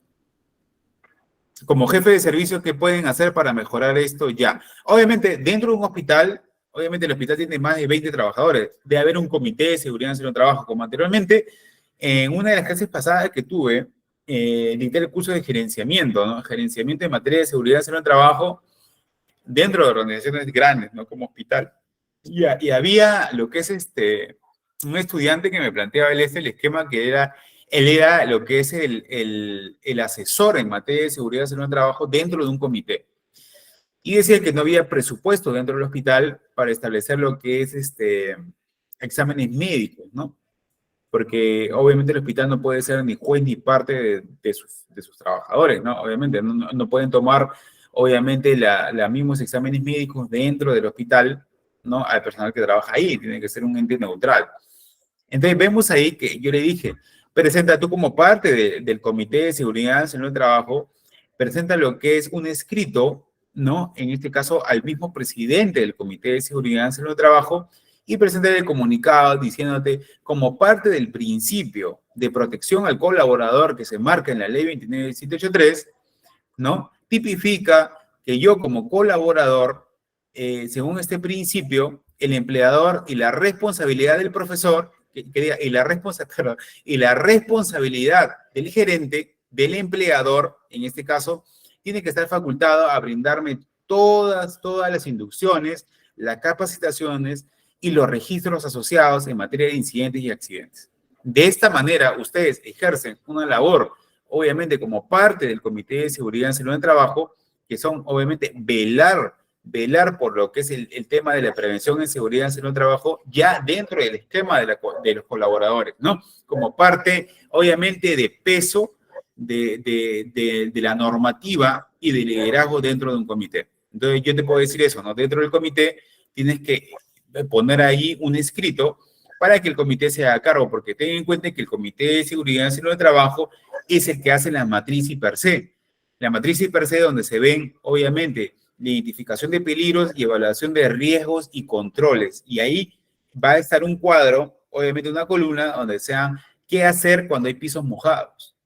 S1: Como jefe de servicios, ¿qué pueden hacer para mejorar esto ya? Obviamente, dentro de un hospital, obviamente el hospital tiene más de 20 trabajadores. Debe haber un comité de seguridad en el trabajo, como anteriormente. En una de las clases pasadas que tuve, dicté el curso de gerenciamiento, ¿no? Gerenciamiento en materia de seguridad en el trabajo dentro de organizaciones grandes, ¿no? Como hospital. Y había lo que es un estudiante que me planteaba el esquema que era, él era lo que es el asesor en materia de seguridad en el trabajo dentro de un comité. Y decía que no había presupuesto dentro del hospital para establecer lo que es exámenes médicos, ¿no? Porque obviamente el hospital no puede ser ni juez ni parte de sus trabajadores, ¿no? Obviamente no pueden tomar, obviamente, los mismos exámenes médicos dentro del hospital, ¿no? Al personal que trabaja ahí, tiene que ser un ente neutral. Entonces vemos ahí que yo le dije, presenta tú como parte del Comité de Seguridad en el Trabajo, presenta lo que es un escrito, ¿no? En este caso al mismo presidente del Comité de Seguridad en el Trabajo y presenta el comunicado diciéndote como parte del principio de protección al colaborador que se marca en la ley 29783, ¿no? Tipifica que yo como colaborador, según este principio, el empleador y la responsabilidad del profesor y la responsabilidad del gerente, del empleador, en este caso, tiene que estar facultado a brindarme todas las inducciones, las capacitaciones y los registros asociados en materia de incidentes y accidentes. De esta manera, ustedes ejercen una labor, obviamente, como parte del Comité de Seguridad en Salud del Trabajo, que son, obviamente, velar por lo que es el tema de la prevención en seguridad en salud del trabajo ya dentro del esquema de los colaboradores, ¿no? Como parte, obviamente, de peso de la normativa y de liderazgo dentro de un comité. Entonces, yo te puedo decir eso, ¿no? Dentro del comité tienes que poner ahí un escrito para que el comité se haga cargo, porque ten en cuenta que el Comité de Seguridad en Salud del Trabajo es el que hace la matriz y per se. La matriz y per se donde se ven, obviamente, la identificación de peligros y evaluación de riesgos y controles. Y ahí va a estar un cuadro, obviamente una columna, donde sea qué hacer cuando hay pisos mojados.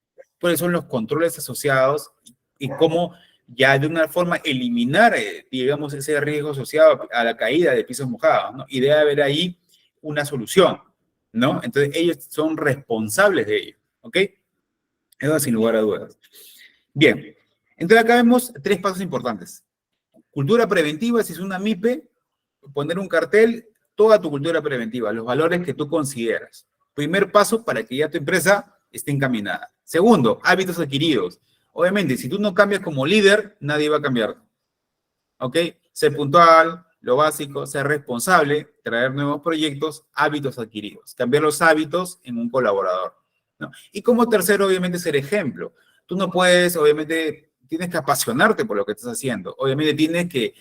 S1: ¿Cuáles son los controles asociados y cómo ya de una forma eliminar, digamos, ese riesgo asociado a la caída de pisos mojados, ¿no? Y debe haber ahí una solución, ¿no? Entonces ellos son responsables de ello, ¿ok? Eso sin lugar a dudas. Bien, entonces acá vemos 3 pasos importantes. Cultura preventiva, si es una MIPE, poner un cartel, toda tu cultura preventiva, los valores que tú consideras. Primer paso para que ya tu empresa esté encaminada. Segundo, hábitos adquiridos. Obviamente, si tú no cambias como líder, nadie va a cambiar. ¿Ok? Ser puntual, lo básico, ser responsable, traer nuevos proyectos, hábitos adquiridos. Cambiar los hábitos en un colaborador, ¿no? Y como tercero, obviamente, ser ejemplo. Tú no puedes, obviamente, tienes que apasionarte por lo que estás haciendo. Obviamente tienes que,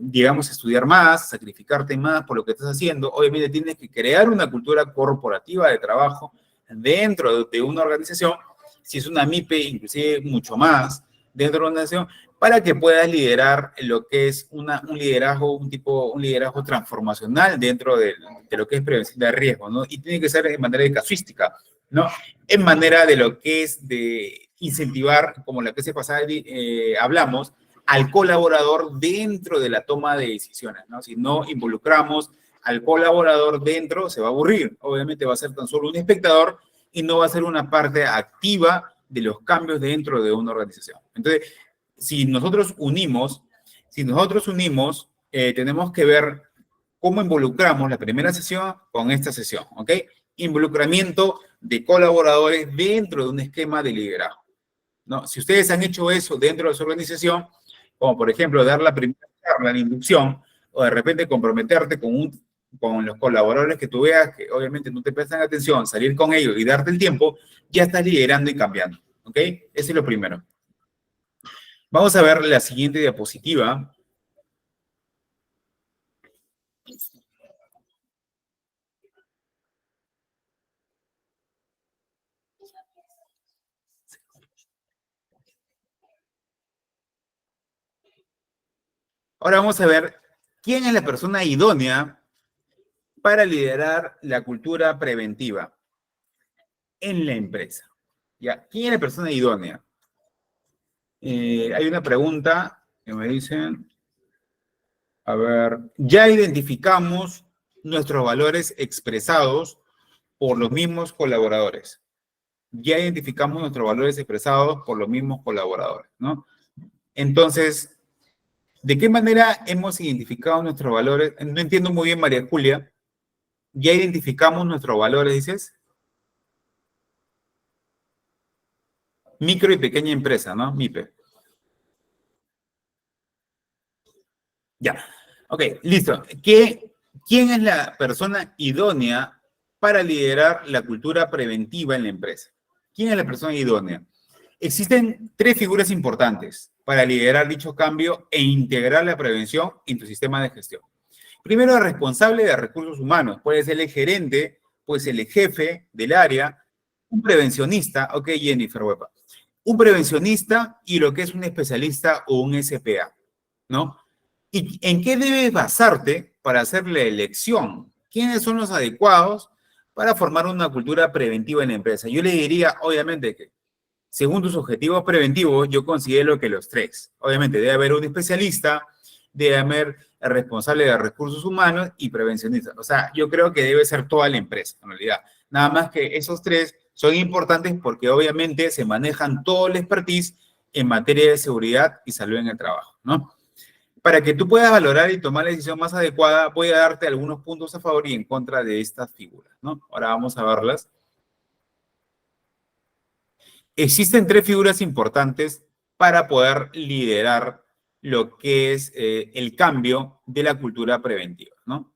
S1: digamos, estudiar más, sacrificarte más por lo que estás haciendo. Obviamente tienes que crear una cultura corporativa de trabajo dentro de una organización, si es una MIPE, inclusive mucho más, dentro de una organización, para que puedas liderar lo que es un liderazgo, un liderazgo transformacional dentro de lo que es prevención de riesgo, ¿no? Y tiene que ser en manera de casuística, ¿no? En manera de lo que es de incentivar, como la clase pasada hablamos, al colaborador dentro de la toma de decisiones, ¿no? Si no involucramos al colaborador dentro, se va a aburrir. Obviamente va a ser tan solo un espectador y no va a ser una parte activa de los cambios dentro de una organización. Entonces, si nosotros unimos, tenemos que ver cómo involucramos la primera sesión con esta sesión, ¿ok? Involucramiento de colaboradores dentro de un esquema de liderazgo, ¿no? Si ustedes han hecho eso dentro de su organización, como por ejemplo dar la primera charla, la inducción, o de repente comprometerte con los colaboradores que tú veas que obviamente no te prestan atención, salir con ellos y darte el tiempo, ya estás liderando y cambiando. ¿Ok? Ese es lo primero. Vamos a ver la siguiente diapositiva. Ahora vamos a ver quién es la persona idónea para liderar la cultura preventiva en la empresa. ¿Ya? ¿Quién es la persona idónea? Hay una pregunta que me dicen, a ver, ya identificamos nuestros valores expresados por los mismos colaboradores. Ya identificamos nuestros valores expresados por los mismos colaboradores, ¿no? Entonces, ¿de qué manera hemos identificado nuestros valores? No entiendo muy bien, María Julia. ¿Ya identificamos nuestros valores, dices? Micro y pequeña empresa, ¿no? MIPE. Ya. Ok, listo. ¿Quién es la persona idónea para liderar la cultura preventiva en la empresa? ¿Quién es la persona idónea? Existen tres figuras importantes para liderar dicho cambio e integrar la prevención en tu sistema de gestión. Primero, el responsable de recursos humanos. Puede ser el gerente, puede ser el jefe del área, un prevencionista, ok, Jennifer Huepa. Un prevencionista y lo que es un especialista o un SPA, ¿no? ¿Y en qué debes basarte para hacer la elección? ¿Quiénes son los adecuados para formar una cultura preventiva en la empresa? Yo le diría, obviamente, que según tus objetivos preventivos, yo considero que los tres. Obviamente, debe haber un especialista, debe haber el responsable de recursos humanos y prevencionista. O sea, yo creo que debe ser toda la empresa, en realidad. Nada más que esos tres son importantes porque obviamente se manejan todo el expertise en materia de seguridad y salud en el trabajo, ¿no? Para que tú puedas valorar y tomar la decisión más adecuada, voy a darte algunos puntos a favor y en contra de estas figuras, ¿no? Ahora vamos a verlas. Existen tres figuras importantes para poder liderar lo que es el cambio de la cultura preventiva, ¿no?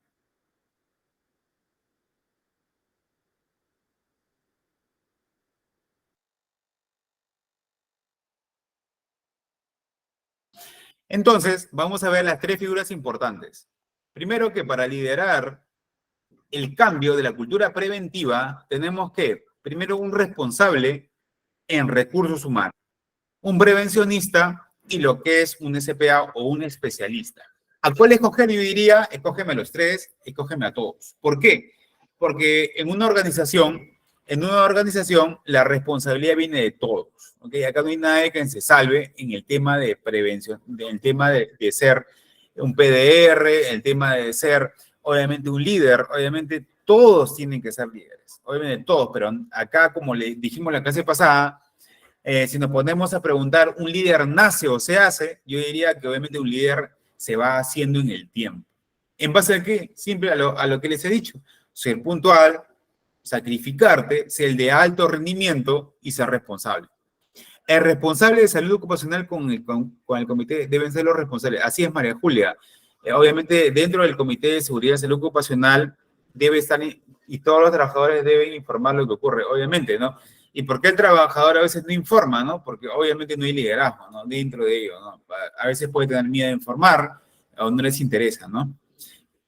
S1: Entonces, vamos a ver las tres figuras importantes. Primero que para liderar el cambio de la cultura preventiva, tenemos que, primero, un responsable en recursos humanos, un prevencionista y lo que es un SPA o un especialista. ¿A cuál escoger? Yo diría, escógeme a los tres, escógeme a todos. ¿Por qué? Porque en una organización, la responsabilidad viene de todos. ¿Okay? Acá no hay nadie que se salve en el tema de prevención, en el tema de ser un PDR, el tema de ser, obviamente, un líder. Obviamente, todos tienen que ser líderes. Obviamente, todos, pero acá, como le dijimos la clase pasada, si nos ponemos a preguntar, ¿un líder nace o se hace? Yo diría que obviamente un líder se va haciendo en el tiempo. ¿En base a qué? Siempre a lo que les he dicho. Ser puntual, sacrificarte, ser el de alto rendimiento y ser responsable. El responsable de salud ocupacional con el comité deben ser los responsables. Así es, María Julia. Obviamente, dentro del comité de seguridad y salud ocupacional debe estar, y todos los trabajadores deben informar lo que ocurre, obviamente, ¿no? ¿Y por qué el trabajador a veces no informa, no? Porque obviamente no hay liderazgo, ¿no? Dentro de ello, ¿no? A veces puede tener miedo de informar o no les interesa, ¿no?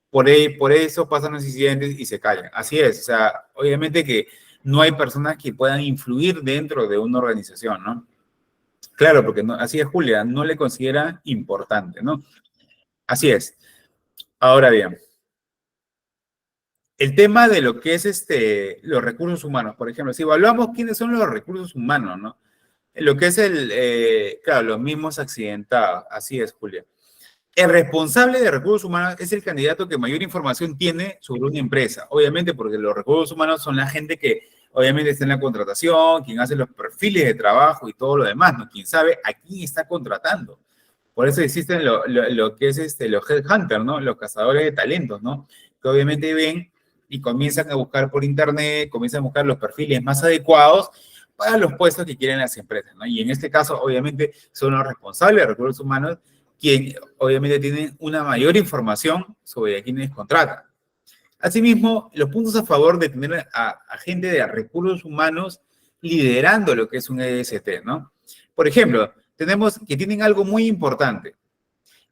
S1: Por eso pasan los incidentes y se callan. Así es, o sea, obviamente que no hay personas que puedan influir dentro de una organización, ¿no? Claro, porque no, así es, Julia, no le considera importante, ¿no? Así es. Ahora bien, el tema de lo que es los recursos humanos, por ejemplo, si evaluamos quiénes son los recursos humanos, ¿no? Lo que es claro, los mismos accidentados, así es, Julia. El responsable de recursos humanos es el candidato que mayor información tiene sobre una empresa, obviamente porque los recursos humanos son la gente que obviamente está en la contratación, quien hace los perfiles de trabajo y todo lo demás, ¿no? Quien sabe a quién está contratando. Por eso existen lo que es los headhunters, ¿no? Los cazadores de talentos, ¿no? Que obviamente ven y comienzan a buscar por internet, comienzan a buscar los perfiles más adecuados para los puestos que quieren las empresas, ¿no? Y en este caso, obviamente, son los responsables de recursos humanos quien obviamente tienen una mayor información sobre a quienes contratan. Asimismo, los puntos a favor de tener a gente de recursos humanos liderando lo que es un EST, ¿no? Por ejemplo, tenemos que tienen algo muy importante.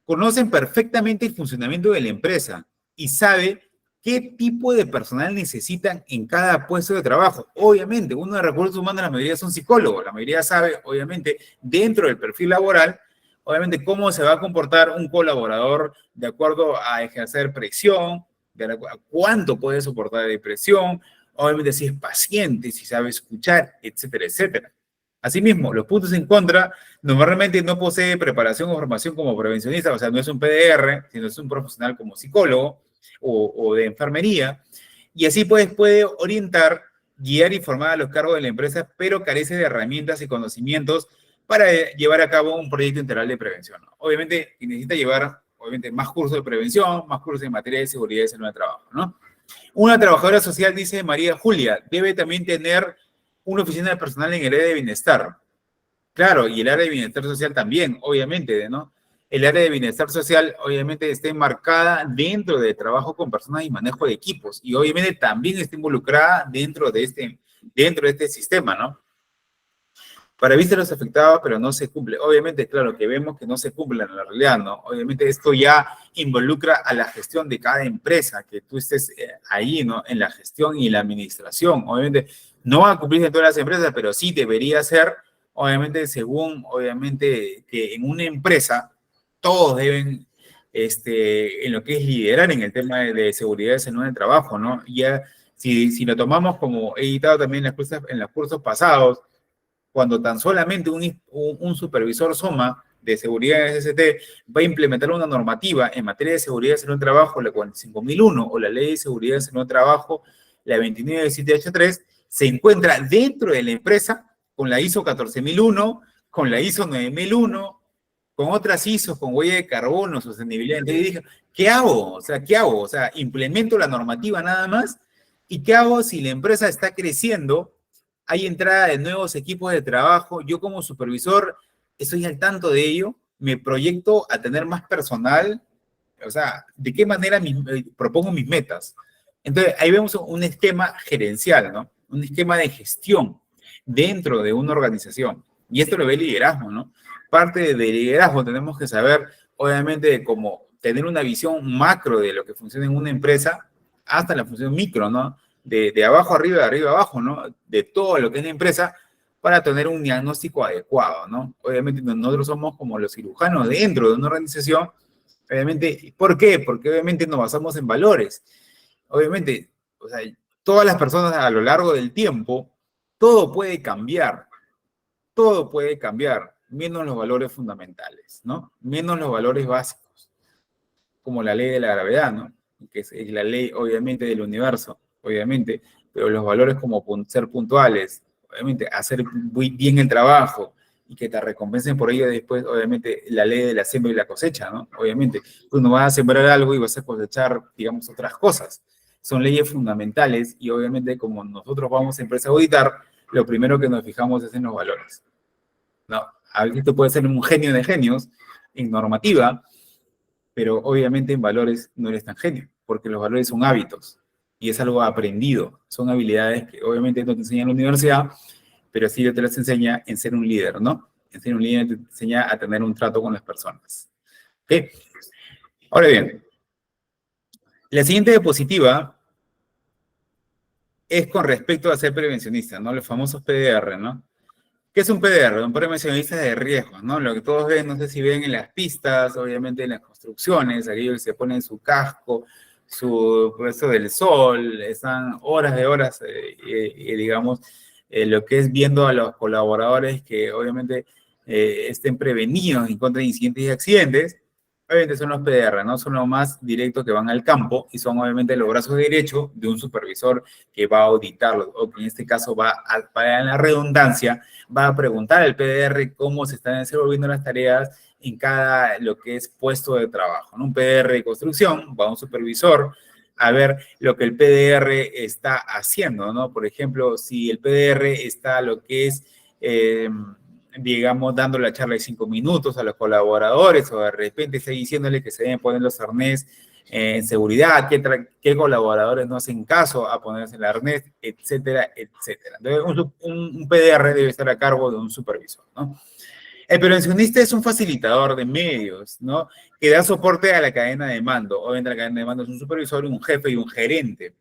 S1: Conocen perfectamente el funcionamiento de la empresa y sabe qué tipo de personal necesitan en cada puesto de trabajo. Obviamente, uno de recursos humanos, la mayoría son psicólogos, la mayoría sabe, obviamente, dentro del perfil laboral, obviamente, cómo se va a comportar un colaborador de acuerdo a ejercer presión, de cuánto puede soportar de presión, obviamente si es paciente, si sabe escuchar, etcétera, etcétera. Asimismo, los puntos en contra, normalmente no posee preparación o formación como prevencionista, o sea, no es un PDR, sino es un profesional como psicólogo o de enfermería, y así pues puede orientar, guiar y formar a los cargos de la empresa, pero carece de herramientas y conocimientos para llevar a cabo un proyecto integral de prevención. Obviamente, necesita llevar obviamente, más cursos de prevención, más cursos en materia de seguridad y salud de trabajo, ¿no? Una trabajadora social, dice María Julia, debe también tener una oficina de personal en el área de bienestar. Claro, y el área de bienestar social también, obviamente, ¿no? El área de bienestar social, obviamente, está enmarcada dentro de trabajo con personas y manejo de equipos, y obviamente también está involucrada dentro de este sistema, ¿no? Para vista los afectados, pero no se cumple. Obviamente, claro, que vemos que no se cumple en la realidad, ¿no? Obviamente esto ya involucra a la gestión de cada empresa, que tú estés ahí, ¿no? En la gestión y la administración. Obviamente no va a cumplirse en todas las empresas, pero sí debería ser, obviamente, según, obviamente, que en una empresa todos deben, en lo que es liderar en el tema de seguridad y salud en el trabajo, ¿no? Ya, si lo tomamos como he editado también en los cursos pasados, cuando tan solamente un supervisor SOMA de seguridad en SST va a implementar una normativa en materia de seguridad en el trabajo, la 45001, o la ley de seguridad en el trabajo, la 29783, se encuentra dentro de la empresa con la ISO 14001, con la ISO 9001, con otras ISOs, con huella de carbono, sostenibilidad. Entonces dije, ¿qué hago? O sea, ¿qué hago? O sea, implemento la normativa nada más. ¿Y qué hago si la empresa está creciendo? Hay entrada de nuevos equipos de trabajo, yo como supervisor estoy al tanto de ello, me proyecto a tener más personal, o sea, ¿de qué manera propongo mis metas? Entonces, ahí vemos un esquema gerencial, ¿no? Un esquema de gestión dentro de una organización. Y esto lo ve el liderazgo, ¿no? Parte de liderazgo tenemos que saber, obviamente, de cómo tener una visión macro de lo que funciona en una empresa hasta la función micro, ¿no? De abajo arriba, de arriba abajo, ¿no? De todo lo que es la empresa para tener un diagnóstico adecuado, ¿no? Obviamente nosotros somos como los cirujanos dentro de una organización, obviamente, ¿por qué? Porque obviamente nos basamos en valores. Obviamente, o sea, todas las personas a lo largo del tiempo, todo puede cambiar, menos los valores fundamentales, ¿no? Menos los valores básicos, como la ley de la gravedad, ¿no? Que es la ley, obviamente, del universo, obviamente, pero los valores como ser puntuales, obviamente, hacer muy bien el trabajo y que te recompensen por ello después, obviamente, la ley de la siembra y la cosecha, ¿no? Obviamente, tú no vas a sembrar algo y vas a cosechar, digamos, otras cosas. Son leyes fundamentales y obviamente como nosotros vamos a empresa a auditar, lo primero que nos fijamos es en los valores, ¿no? A veces tú puedes ser un genio de genios en normativa, pero obviamente en valores no eres tan genio, porque los valores son hábitos y es algo aprendido, son habilidades que obviamente no te enseñan en la universidad, pero sí te las enseña en ser un líder, ¿no? En ser un líder te enseña a tener un trato con las personas. ¿Ok? Ahora bien, la siguiente diapositiva es con respecto a ser prevencionista, ¿no? Los famosos PDR, ¿no? ¿Qué es un PDR? Un prevencionista de riesgos, ¿no? Lo que todos ven, no sé si ven en las pistas, obviamente en las construcciones, aquellos que se ponen su casco, su puesto del sol, están horas de horas, digamos, lo que es viendo a los colaboradores que obviamente estén prevenidos en contra de incidentes y accidentes. Obviamente son los PDR, ¿no? Son los más directos que van al campo y son obviamente los brazos derechos de un supervisor que va a auditarlo, o que en este caso para la redundancia, va a preguntar al PDR cómo se están desenvolviendo las tareas en cada lo que es puesto de trabajo, ¿no? Un PDR de construcción, va un supervisor a ver lo que el PDR está haciendo, ¿no? Por ejemplo, si el PDR está lo que es digamos, dando la charla de 5 minutos a los colaboradores, o de repente está diciéndole que se deben poner los arnés en seguridad, qué colaboradores no hacen caso a ponerse el arnés, etcétera, etcétera. Entonces, un PDR debe estar a cargo de un supervisor, ¿no? El prevencionista es un facilitador de medios, ¿no? Que da soporte a la cadena de mando. Obviamente la cadena de mando es un supervisor, un jefe y un gerente.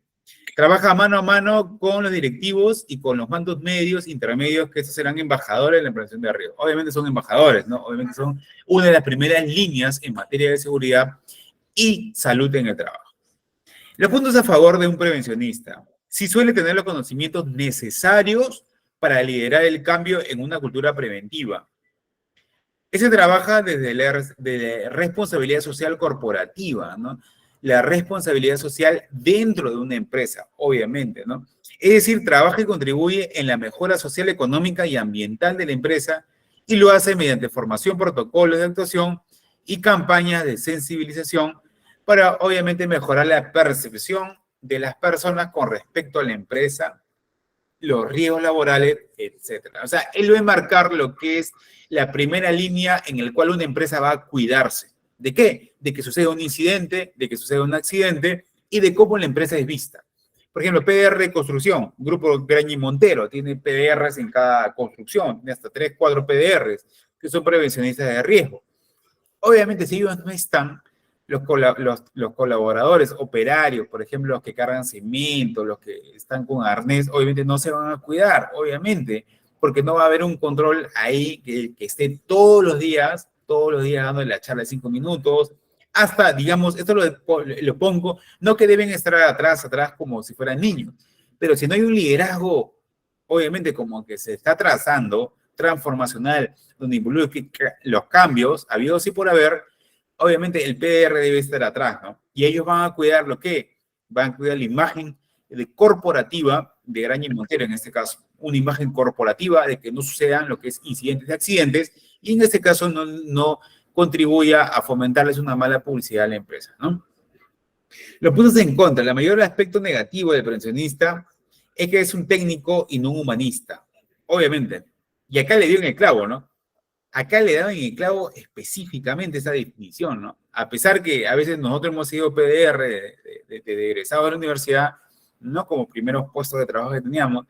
S1: Trabaja mano a mano con los directivos y con los mandos medios, intermedios, que esos serán embajadores de la prevención de riesgo. Obviamente son embajadores, ¿no? Obviamente son una de las primeras líneas en materia de seguridad y salud en el trabajo. Los puntos a favor de un prevencionista. Sí suele tener los conocimientos necesarios para liderar el cambio en una cultura preventiva. Ese trabaja desde la responsabilidad social corporativa, ¿no? La responsabilidad social dentro de una empresa, obviamente, ¿no? Es decir, trabaja y contribuye en la mejora social, económica y ambiental de la empresa y lo hace mediante formación, protocolos de actuación y campañas de sensibilización para, obviamente, mejorar la percepción de las personas con respecto a la empresa, los riesgos laborales, etcétera. O sea, él va a marcar lo que es la primera línea en el cual una empresa va a cuidarse. ¿De qué? De que suceda un incidente, de que suceda un accidente y de cómo la empresa es vista. Por ejemplo, PDR Construcción, Grupo Graña y Montero, tiene PDRs en cada construcción, tiene hasta 3, 4 PDRs, que son prevencionistas de riesgo. Obviamente, si ellos no están, los colaboradores, operarios, por ejemplo, los que cargan cemento, los que están con arnés, obviamente no se van a cuidar, obviamente, porque no va a haber un control ahí que esté todos los días dando la charla de 5 minutos, hasta, digamos, esto lo pongo, no que deben estar atrás como si fueran niños, pero si no hay un liderazgo, obviamente como que se está trazando, transformacional, donde involucre los cambios habidos y por haber, obviamente el PR debe estar atrás, ¿no? Y ellos van a cuidar lo que van a cuidar la imagen corporativa de Graña y Montero, en este caso, una imagen corporativa de que no sucedan lo que es incidentes de accidentes, y en este caso no contribuya a fomentarles una mala publicidad a la empresa, ¿no? Los puntos en contra, la mayor aspecto negativo del prevencionista es que es un técnico y no un humanista, obviamente. Y acá le dio en el clavo, ¿no? Acá le dan en el clavo específicamente esa definición, ¿no? A pesar que a veces nosotros hemos sido PDR de egresado de la universidad, no como primeros puestos de trabajo que teníamos,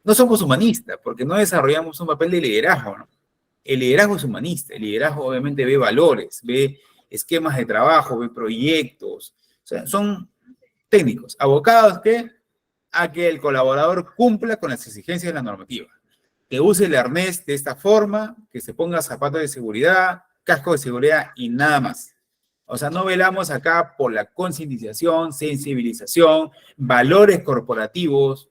S1: no somos humanistas, porque no desarrollamos un papel de liderazgo, ¿no? El liderazgo es humanista, el liderazgo obviamente ve valores, ve esquemas de trabajo, ve proyectos, o sea, son técnicos, abocados a que el colaborador cumpla con las exigencias de la normativa, que use el arnés de esta forma, que se ponga zapatos de seguridad, casco de seguridad y nada más. O sea, no velamos acá por la concientización, sensibilización, valores corporativos,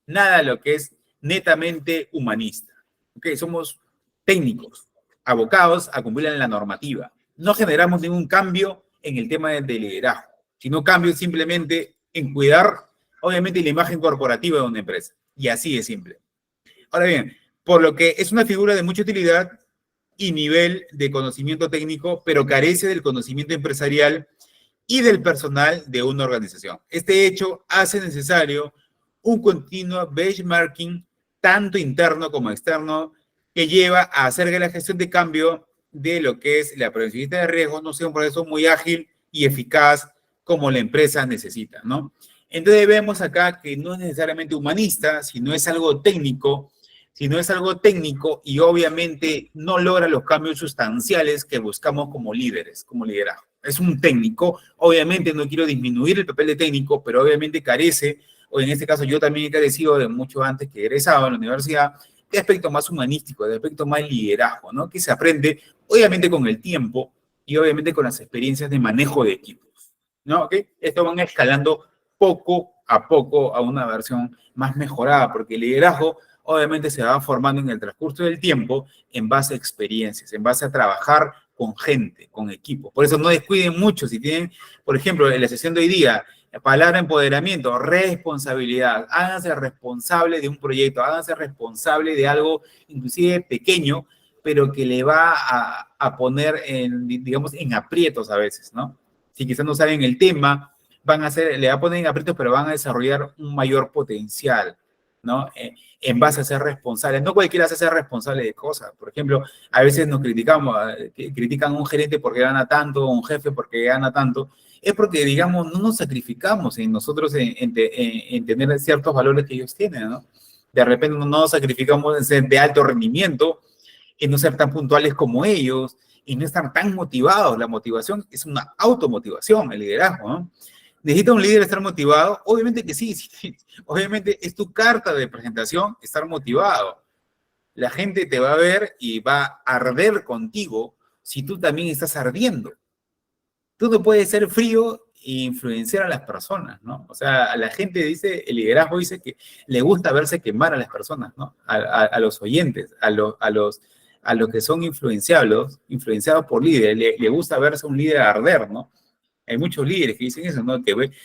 S1: nada de lo que es netamente humanista. ¿Ok? Somos técnicos, abocados a cumplir la normativa. No generamos ningún cambio en el tema del liderazgo, sino cambio simplemente en cuidar, obviamente, la imagen corporativa de una empresa. Y así de simple. Ahora bien, por lo que es una figura de mucha utilidad y nivel de conocimiento técnico, pero carece del conocimiento empresarial y del personal de una organización. Este hecho hace necesario un continuo benchmarking, tanto interno como externo, que lleva a hacer que la gestión de cambio de lo que es la prevención de riesgos no sea un proceso muy ágil y eficaz como la empresa necesita, ¿no? Entonces vemos acá que no es necesariamente humanista, sino es algo técnico, y obviamente no logra los cambios sustanciales que buscamos como líderes, como liderazgo. Es un técnico, obviamente no quiero disminuir el papel de técnico, pero obviamente carece, o en este caso yo también he carecido de mucho antes que egresado en la universidad, de aspecto más humanístico, de aspecto más liderazgo, ¿no? Que se aprende, obviamente con el tiempo y obviamente con las experiencias de manejo de equipos, ¿no? ¿Ok? Esto van escalando poco a poco a una versión más mejorada, porque el liderazgo obviamente se va formando en el transcurso del tiempo en base a experiencias, en base a trabajar con gente, con equipo. Por eso no descuiden mucho si tienen, por ejemplo, en la sesión de hoy día, la palabra empoderamiento, responsabilidad. Háganse responsable de un proyecto, háganse responsable de algo inclusive pequeño, pero que le va a poner digamos, en aprietos a veces, ¿no? Si quizás no saben el tema, le va a poner en aprietos, pero van a desarrollar un mayor potencial. ¿no? En base a ser responsable. No cualquiera se hace responsable de cosas. Por ejemplo, a veces nos criticamos, critican a un gerente porque gana tanto, o un jefe porque gana tanto. Es porque, digamos, no nos sacrificamos en nosotros en tener ciertos valores que ellos tienen, ¿no? De repente no nos sacrificamos en ser de alto rendimiento, en no ser tan puntuales como ellos, y no estar tan motivados. La motivación es una automotivación, el liderazgo, ¿no? ¿Necesita un líder estar motivado? Obviamente que sí, sí. Obviamente es tu carta de presentación estar motivado. La gente te va a ver y va a arder contigo si tú también estás ardiendo. Tú no puedes ser frío e influenciar a las personas, ¿no? O sea, la gente dice, el liderazgo dice que le gusta verse quemar a las personas, ¿no? A los oyentes, a los que son influenciados por líderes, le gusta verse un líder arder, ¿no? Hay muchos líderes que dicen eso, ¿no?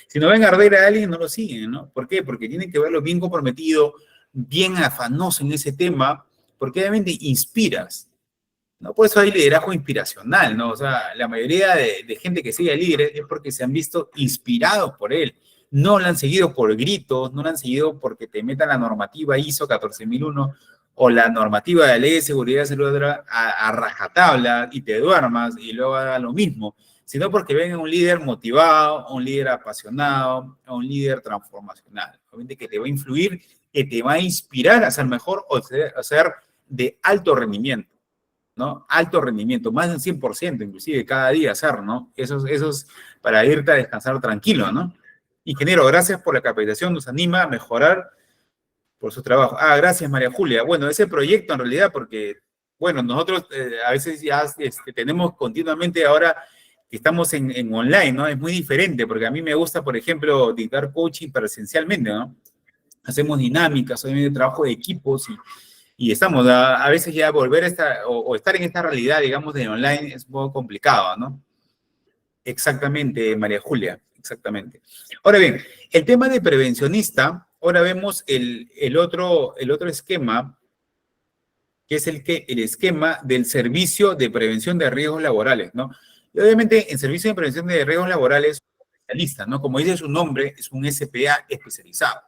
S1: Si no ven arder a alguien, no lo siguen, ¿no? ¿Por qué? Porque tienen que verlo bien comprometido, bien afanoso en ese tema, porque obviamente inspiras, ¿no? Por eso hay liderazgo inspiracional, ¿no? O sea, la mayoría de gente que sigue a líderes es porque se han visto inspirados por él. No lo han seguido por gritos, no lo han seguido porque te metan la normativa ISO 14001 o la normativa de la ley de seguridad salud a rajatabla y te duermas y luego haga lo mismo, sino porque ven a un líder motivado, a un líder apasionado, a un líder transformacional, obviamente que te va a influir, que te va a inspirar a ser mejor o a ser de alto rendimiento, ¿no? Alto rendimiento, más del 100%, inclusive cada día hacer, ¿no? Eso es para irte a descansar tranquilo, ¿no? Ingeniero, gracias por la capacitación, nos anima a mejorar por su trabajo. Ah, gracias María Julia. Bueno, ese proyecto en realidad, porque, bueno, nosotros a veces ya tenemos continuamente ahora que estamos en online, ¿no? Es muy diferente, porque a mí me gusta, por ejemplo, dictar coaching presencialmente, ¿no? Hacemos dinámicas, obviamente trabajo de equipos y estamos, a veces ya volver a esta, o estar en esta realidad, digamos, de online es un poco complicado, ¿no? Exactamente, María Julia, exactamente. Ahora bien, el tema de prevencionista, ahora vemos el otro esquema, que es el esquema del servicio de prevención de riesgos laborales, ¿no? Y obviamente, en servicio de prevención de riesgos laborales, especialista, ¿no? Como dice su nombre, es un SPA especializado,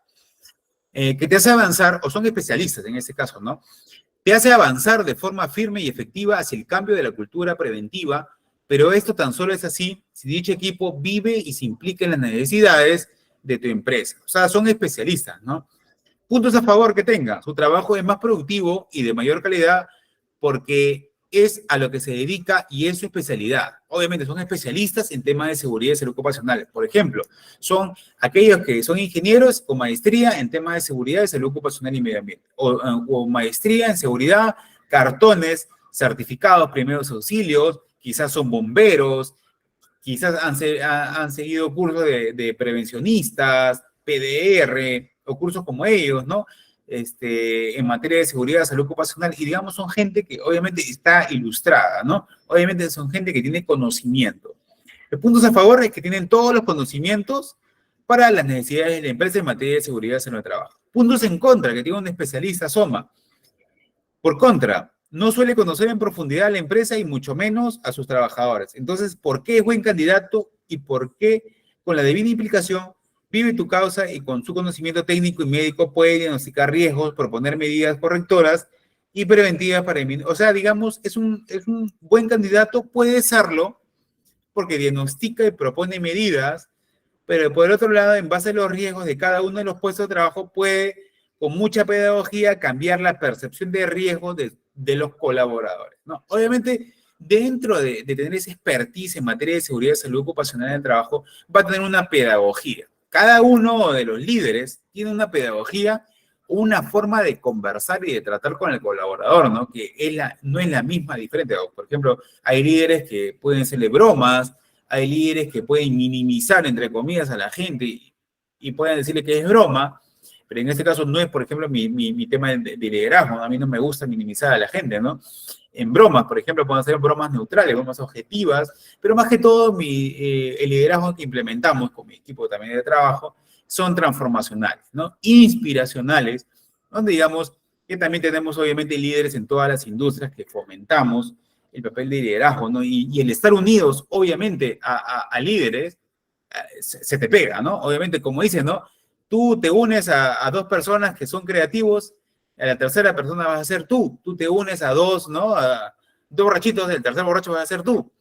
S1: que te hace avanzar, o son especialistas en este caso, ¿no? Te hace avanzar de forma firme y efectiva hacia el cambio de la cultura preventiva, pero esto tan solo es así si dicho equipo vive y se implica en las necesidades de tu empresa. O sea, son especialistas, ¿no? Puntos a favor que tenga. Su trabajo es más productivo y de mayor calidad porque es a lo que se dedica y es su especialidad. Obviamente son especialistas en temas de seguridad y salud ocupacional. Por ejemplo, son aquellos que son ingenieros con maestría en temas de seguridad y salud ocupacional y medio ambiente. O maestría en seguridad, cartones, certificados, primeros auxilios, quizás son bomberos, quizás han seguido cursos de prevencionistas, PDR, o cursos como ellos, ¿no? En materia de seguridad, salud ocupacional, y digamos son gente que obviamente está ilustrada, ¿no? Obviamente son gente que tiene conocimiento. Los puntos a favor es que tienen todos los conocimientos para las necesidades de la empresa en materia de seguridad en el trabajo. Puntos en contra, que tiene un especialista SOMA. Por contra, no suele conocer en profundidad a la empresa y mucho menos a sus trabajadores. Entonces, ¿por qué es buen candidato y por qué con la debida implicación vive tu causa y con su conocimiento técnico y médico puede diagnosticar riesgos, proponer medidas correctoras y preventivas para eliminar? O sea, digamos, es un buen candidato, puede serlo, porque diagnostica y propone medidas, pero por el otro lado, en base a los riesgos de cada uno de los puestos de trabajo, puede, con mucha pedagogía, cambiar la percepción de riesgo de los colaboradores, ¿no? Obviamente, dentro de tener esa expertise en materia de seguridad y salud ocupacional en el trabajo, va a tener una pedagogía. Cada uno de los líderes tiene una pedagogía, una forma de conversar y de tratar con el colaborador, ¿no? Que no es la misma, diferente. Por ejemplo, hay líderes que pueden hacerle bromas, hay líderes que pueden minimizar, entre comillas, a la gente y pueden decirle que es broma, pero en este caso no es, por ejemplo, mi tema de liderazgo. A mí no me gusta minimizar a la gente, ¿no? En bromas, por ejemplo, pueden ser bromas neutrales, bromas objetivas, pero más que todo el liderazgo que implementamos con mi equipo también de trabajo son transformacionales, ¿no? Inspiracionales, donde digamos que también tenemos obviamente líderes en todas las industrias que fomentamos el papel de liderazgo, ¿no? Y el estar unidos, obviamente, a líderes, se te pega, ¿no? Obviamente, como dices, ¿no? Tú te unes a dos personas que son creativos, a la tercera persona vas a ser tú. Tú te unes a dos, ¿no? A dos borrachitos, el tercer borracho vas a ser tú.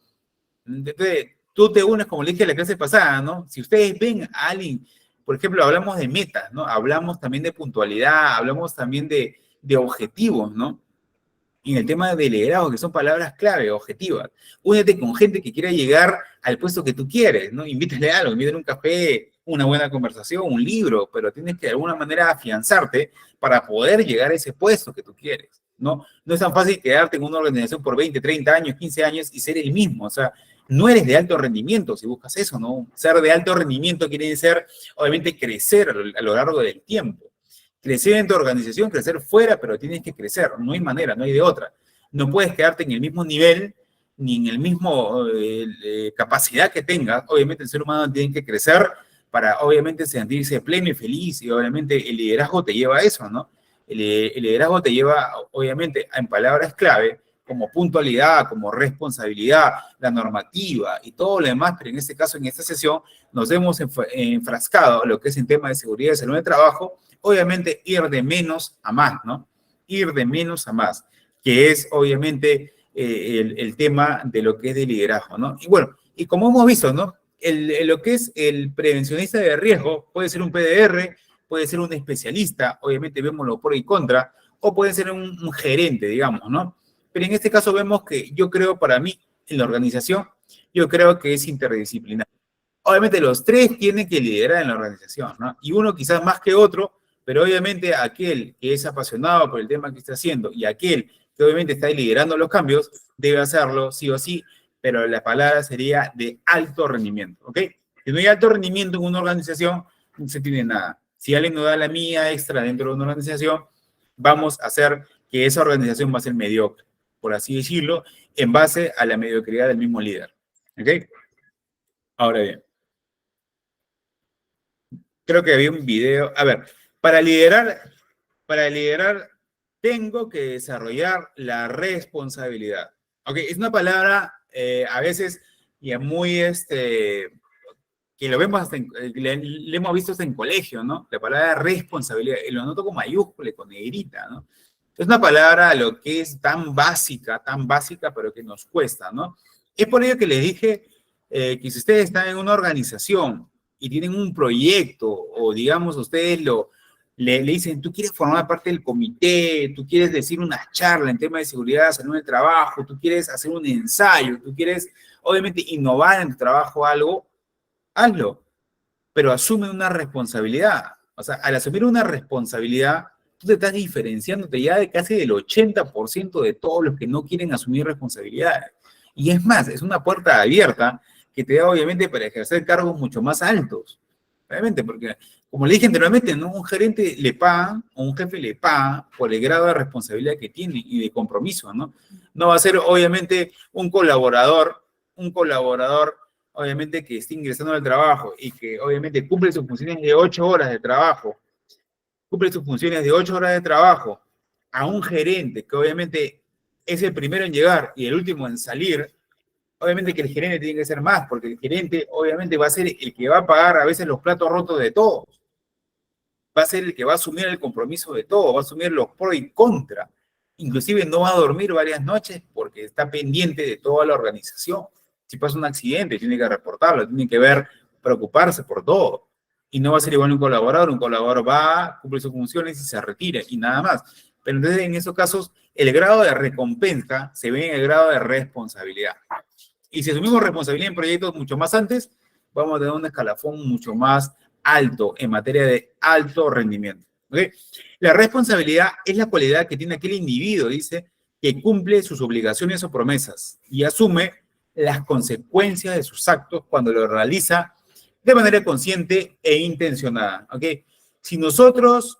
S1: Entonces, tú te unes, como le dije la clase pasada, ¿no? Si ustedes ven a alguien, por ejemplo, hablamos de metas, ¿no? Hablamos también de puntualidad, hablamos también de objetivos, ¿no? En el tema de liderazgo, que son palabras clave, objetivas. Únete con gente que quiera llegar al puesto que tú quieres, ¿no? Invítale algo, invítale un café, una buena conversación, un libro, pero tienes que de alguna manera afianzarte para poder llegar a ese puesto que tú quieres, ¿no? No es tan fácil quedarte en una organización por 20, 30 años, 15 años y ser el mismo, o sea, no eres de alto rendimiento si buscas eso, ¿no? Ser de alto rendimiento quiere decir, obviamente, crecer a lo largo del tiempo. Crecer en tu organización, crecer fuera, pero tienes que crecer, no hay manera, no hay de otra. No puedes quedarte en el mismo nivel, ni en el mismo capacidad que tengas. Obviamente el ser humano tiene que crecer para, obviamente, sentirse pleno y feliz, y obviamente el liderazgo te lleva a eso, ¿no? El liderazgo te lleva, obviamente, en palabras clave, como puntualidad, como responsabilidad, la normativa y todo lo demás, pero en este caso, en esta sesión, nos hemos enfrascado a lo que es en tema de seguridad y salud de trabajo, obviamente ir de menos a más, ¿no? Ir de menos a más, que es obviamente el tema de lo que es de liderazgo, ¿no? Y bueno, y como hemos visto, ¿no? Lo que es el prevencionista de riesgo puede ser un PDR, puede ser un especialista, obviamente vemos lo por y contra, o puede ser un gerente, digamos, ¿no? Pero en este caso vemos que yo creo, para mí, en la organización, yo creo que es interdisciplinario. Obviamente los tres tienen que liderar en la organización, ¿no? Y uno quizás más que otro, pero obviamente aquel que es apasionado por el tema que está haciendo y aquel que obviamente está liderando los cambios, debe hacerlo sí o sí, pero la palabra sería de alto rendimiento, ¿ok? Si no hay alto rendimiento en una organización, no se tiene nada. Si alguien nos da la mía extra dentro de una organización, vamos a hacer que esa organización va a ser mediocre, por así decirlo, en base a la mediocridad del mismo líder, ¿ok? Ahora bien, creo que había un video. A ver, para para liderar, tengo que desarrollar la responsabilidad. Ok, es una palabra a veces ya muy, que lo vemos hasta le hemos visto hasta en colegio, ¿no? La palabra responsabilidad, y lo noto con mayúscula, y con negrita, ¿no? Es una palabra lo que es tan básica, pero que nos cuesta, ¿no? Es por ello que les dije que si ustedes están en una organización y tienen un proyecto, o digamos, ustedes le dicen, tú quieres formar parte del comité, tú quieres decir una charla en tema de seguridad, salud del trabajo, tú quieres hacer un ensayo, tú quieres, obviamente, innovar en tu trabajo algo, hazlo, pero asume una responsabilidad. O sea, al asumir una responsabilidad, tú te estás diferenciándote ya de casi del 80% de todos los que no quieren asumir responsabilidades. Y es más, es una puerta abierta que te da obviamente para ejercer cargos mucho más altos. Obviamente, porque como le dije anteriormente, ¿no? Un gerente le paga, o un jefe le paga por el grado de responsabilidad que tiene y de compromiso, ¿no? No va a ser obviamente un colaborador obviamente que esté ingresando al trabajo y que obviamente cumple sus funciones de 8 horas de trabajo, cumple sus funciones de 8 horas de trabajo, a un gerente que obviamente es el primero en llegar y el último en salir, obviamente que el gerente tiene que ser más, porque el gerente obviamente va a ser el que va a pagar a veces los platos rotos de todos, va a ser el que va a asumir el compromiso de todo, va a asumir los pros y contra, inclusive no va a dormir varias noches porque está pendiente de toda la organización. Si pasa un accidente, tiene que reportarlo, tiene que ver, preocuparse por todo. Y no va a ser igual un colaborador va, cumple sus funciones y se retira y nada más. Pero entonces en esos casos el grado de recompensa se ve en el grado de responsabilidad. Y si asumimos responsabilidad en proyectos mucho más antes, vamos a tener un escalafón mucho más alto en materia de alto rendimiento. ¿Okay? La responsabilidad es la cualidad que tiene aquel individuo, dice, que cumple sus obligaciones o promesas y asume las consecuencias de sus actos cuando lo realiza de manera consciente e intencionada. ¿Okay? Si nosotros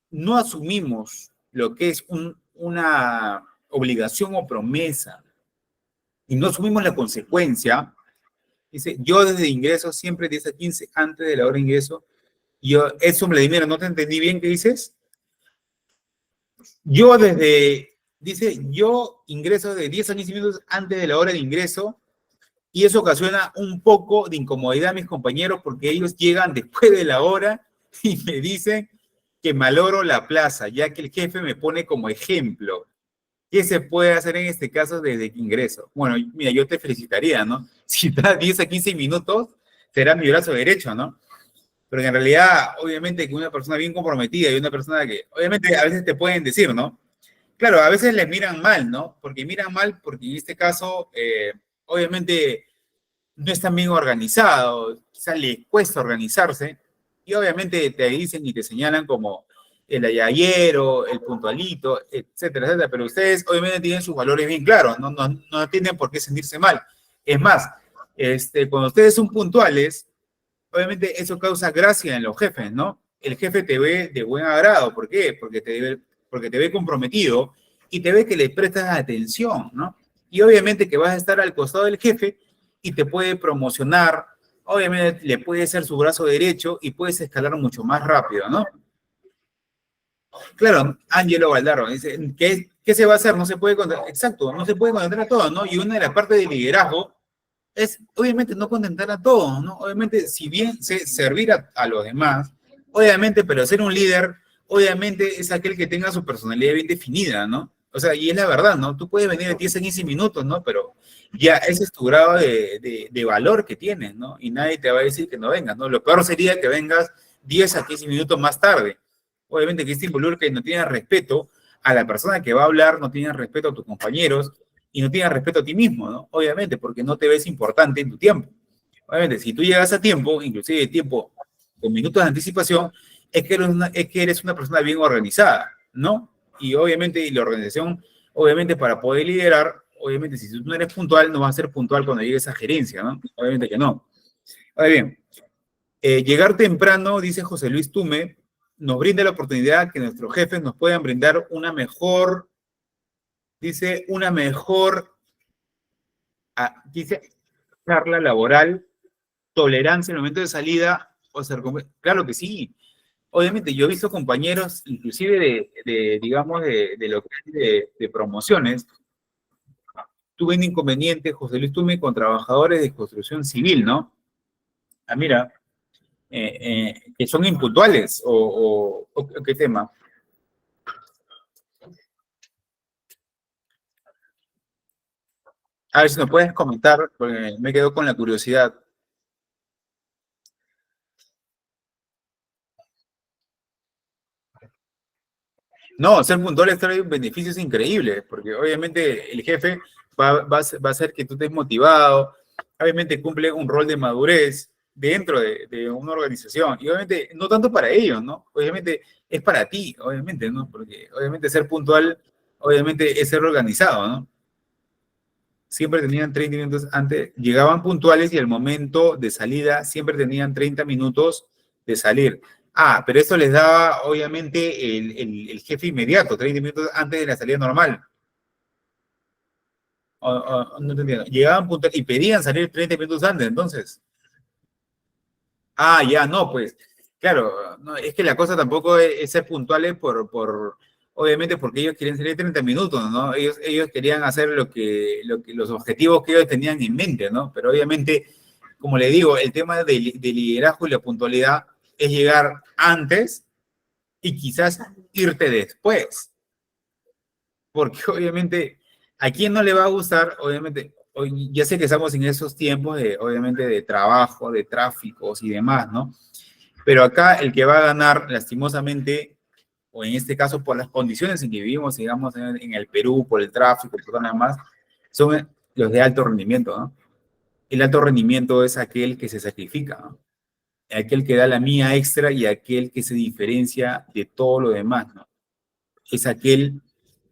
S1: no asumimos lo que es una obligación o promesa y no asumimos la consecuencia, dice, yo desde ingreso siempre 10 a 15 antes de la hora de ingreso, yo, eso me mira, ¿no te entendí bien qué dices? Yo desde, dice, yo ingreso de 10 a 15 minutos antes de la hora de ingreso y eso ocasiona un poco de incomodidad a mis compañeros porque ellos llegan después de la hora y me dicen que malogro la plaza, ya que el jefe me pone como ejemplo. ¿Qué se puede hacer en este caso desde que ingreso? Bueno, mira, yo te felicitaría, ¿no? Si da 10 a 15 minutos, será mi brazo derecho, ¿no? Pero en realidad, obviamente, que una persona bien comprometida y una persona que, obviamente, a veces te pueden decir, ¿no? Claro, a veces les miran mal, ¿no? Porque miran mal porque en este caso, obviamente, no están bien organizados, quizás les cuesta organizarse, y obviamente te dicen y te señalan como el ayayero, el puntualito, etcétera, etcétera, pero ustedes obviamente tienen sus valores bien claros, no tienen por qué sentirse mal. Es más, cuando ustedes son puntuales, obviamente eso causa gracia en los jefes, ¿no? El jefe te ve de buen agrado, ¿por qué? Porque te ve comprometido y te ve que le prestas atención, ¿no? Y obviamente que vas a estar al costado del jefe y te puede promocionar, obviamente le puede ser su brazo derecho y puedes escalar mucho más rápido, ¿no? Claro, Angelo Valdarro dice, ¿qué se va a hacer? No se puede contar, exacto, no se puede contar a todos, ¿no? Y una de las partes del liderazgo es obviamente no contentar a todos, ¿no? Obviamente, si bien sé servir a los demás, obviamente, pero ser un líder, obviamente es aquel que tenga su personalidad bien definida, ¿no? O sea, y es la verdad, ¿no? Tú puedes venir de 10 a 15 minutos, ¿no? Pero ya ese es tu grado de valor que tienes, ¿no? Y nadie te va a decir que no vengas, ¿no? Lo peor sería que vengas 10 a 15 minutos más tarde. Obviamente que esto involucra que no tienes respeto a la persona que va a hablar, no tienes respeto a tus compañeros, y no tienes respeto a ti mismo, ¿no? Obviamente, porque no te ves importante en tu tiempo. Obviamente, si tú llegas a tiempo, inclusive tiempo con minutos de anticipación, es que eres una persona bien organizada, ¿no? Y obviamente la organización, obviamente para poder liderar, obviamente si tú no eres puntual, no vas a ser puntual cuando llegues a gerencia, ¿no? Obviamente que no. Ahora bien, llegar temprano, dice José Luis Tume, nos brinda la oportunidad que nuestros jefes nos puedan brindar una mejor, dice, una mejor dice charla laboral, tolerancia en el momento de salida, o sea, claro que sí. Obviamente, yo he visto compañeros, inclusive digamos, de lo que es de promociones, tuve un inconveniente, José Luis Tume, con trabajadores de construcción civil, ¿no? Ah, mira, que son impuntuales, o qué tema. A ver si nos puedes comentar, porque me quedo con la curiosidad. No, ser puntual trae beneficios increíbles, porque obviamente el jefe va a hacer que tú estés motivado, obviamente cumple un rol de madurez dentro de una organización, y obviamente no tanto para ellos, ¿no? Obviamente es para ti, obviamente, ¿no? Porque obviamente ser puntual, obviamente es ser organizado, ¿no? Siempre tenían 30 minutos antes, llegaban puntuales y al momento de salida siempre tenían 30 minutos de salir. Ah, pero eso les daba obviamente el jefe inmediato, 30 minutos antes de la salida normal. No te entiendo. Llegaban puntuales y pedían salir 30 minutos antes, entonces. Ah, ya, no, pues. Claro, no, es que la cosa tampoco es ser puntuales obviamente porque ellos querían salir 30 minutos, ¿no? Ellos querían hacer los objetivos que ellos tenían en mente, ¿no? Pero obviamente, como le digo, el tema del liderazgo y la puntualidad es llegar antes y quizás irte después, porque obviamente a quién no le va a gustar, obviamente, hoy ya sé que estamos en esos tiempos de, obviamente, de trabajo, de tráficos y demás, ¿no? Pero acá el que va a ganar, lastimosamente, o en este caso por las condiciones en que vivimos, digamos, en el Perú, por el tráfico, por todo lo demás, son los de alto rendimiento, ¿no? El alto rendimiento es aquel que se sacrifica, ¿no? Aquel que da la mía extra y aquel que se diferencia de todo lo demás, ¿no? Es aquel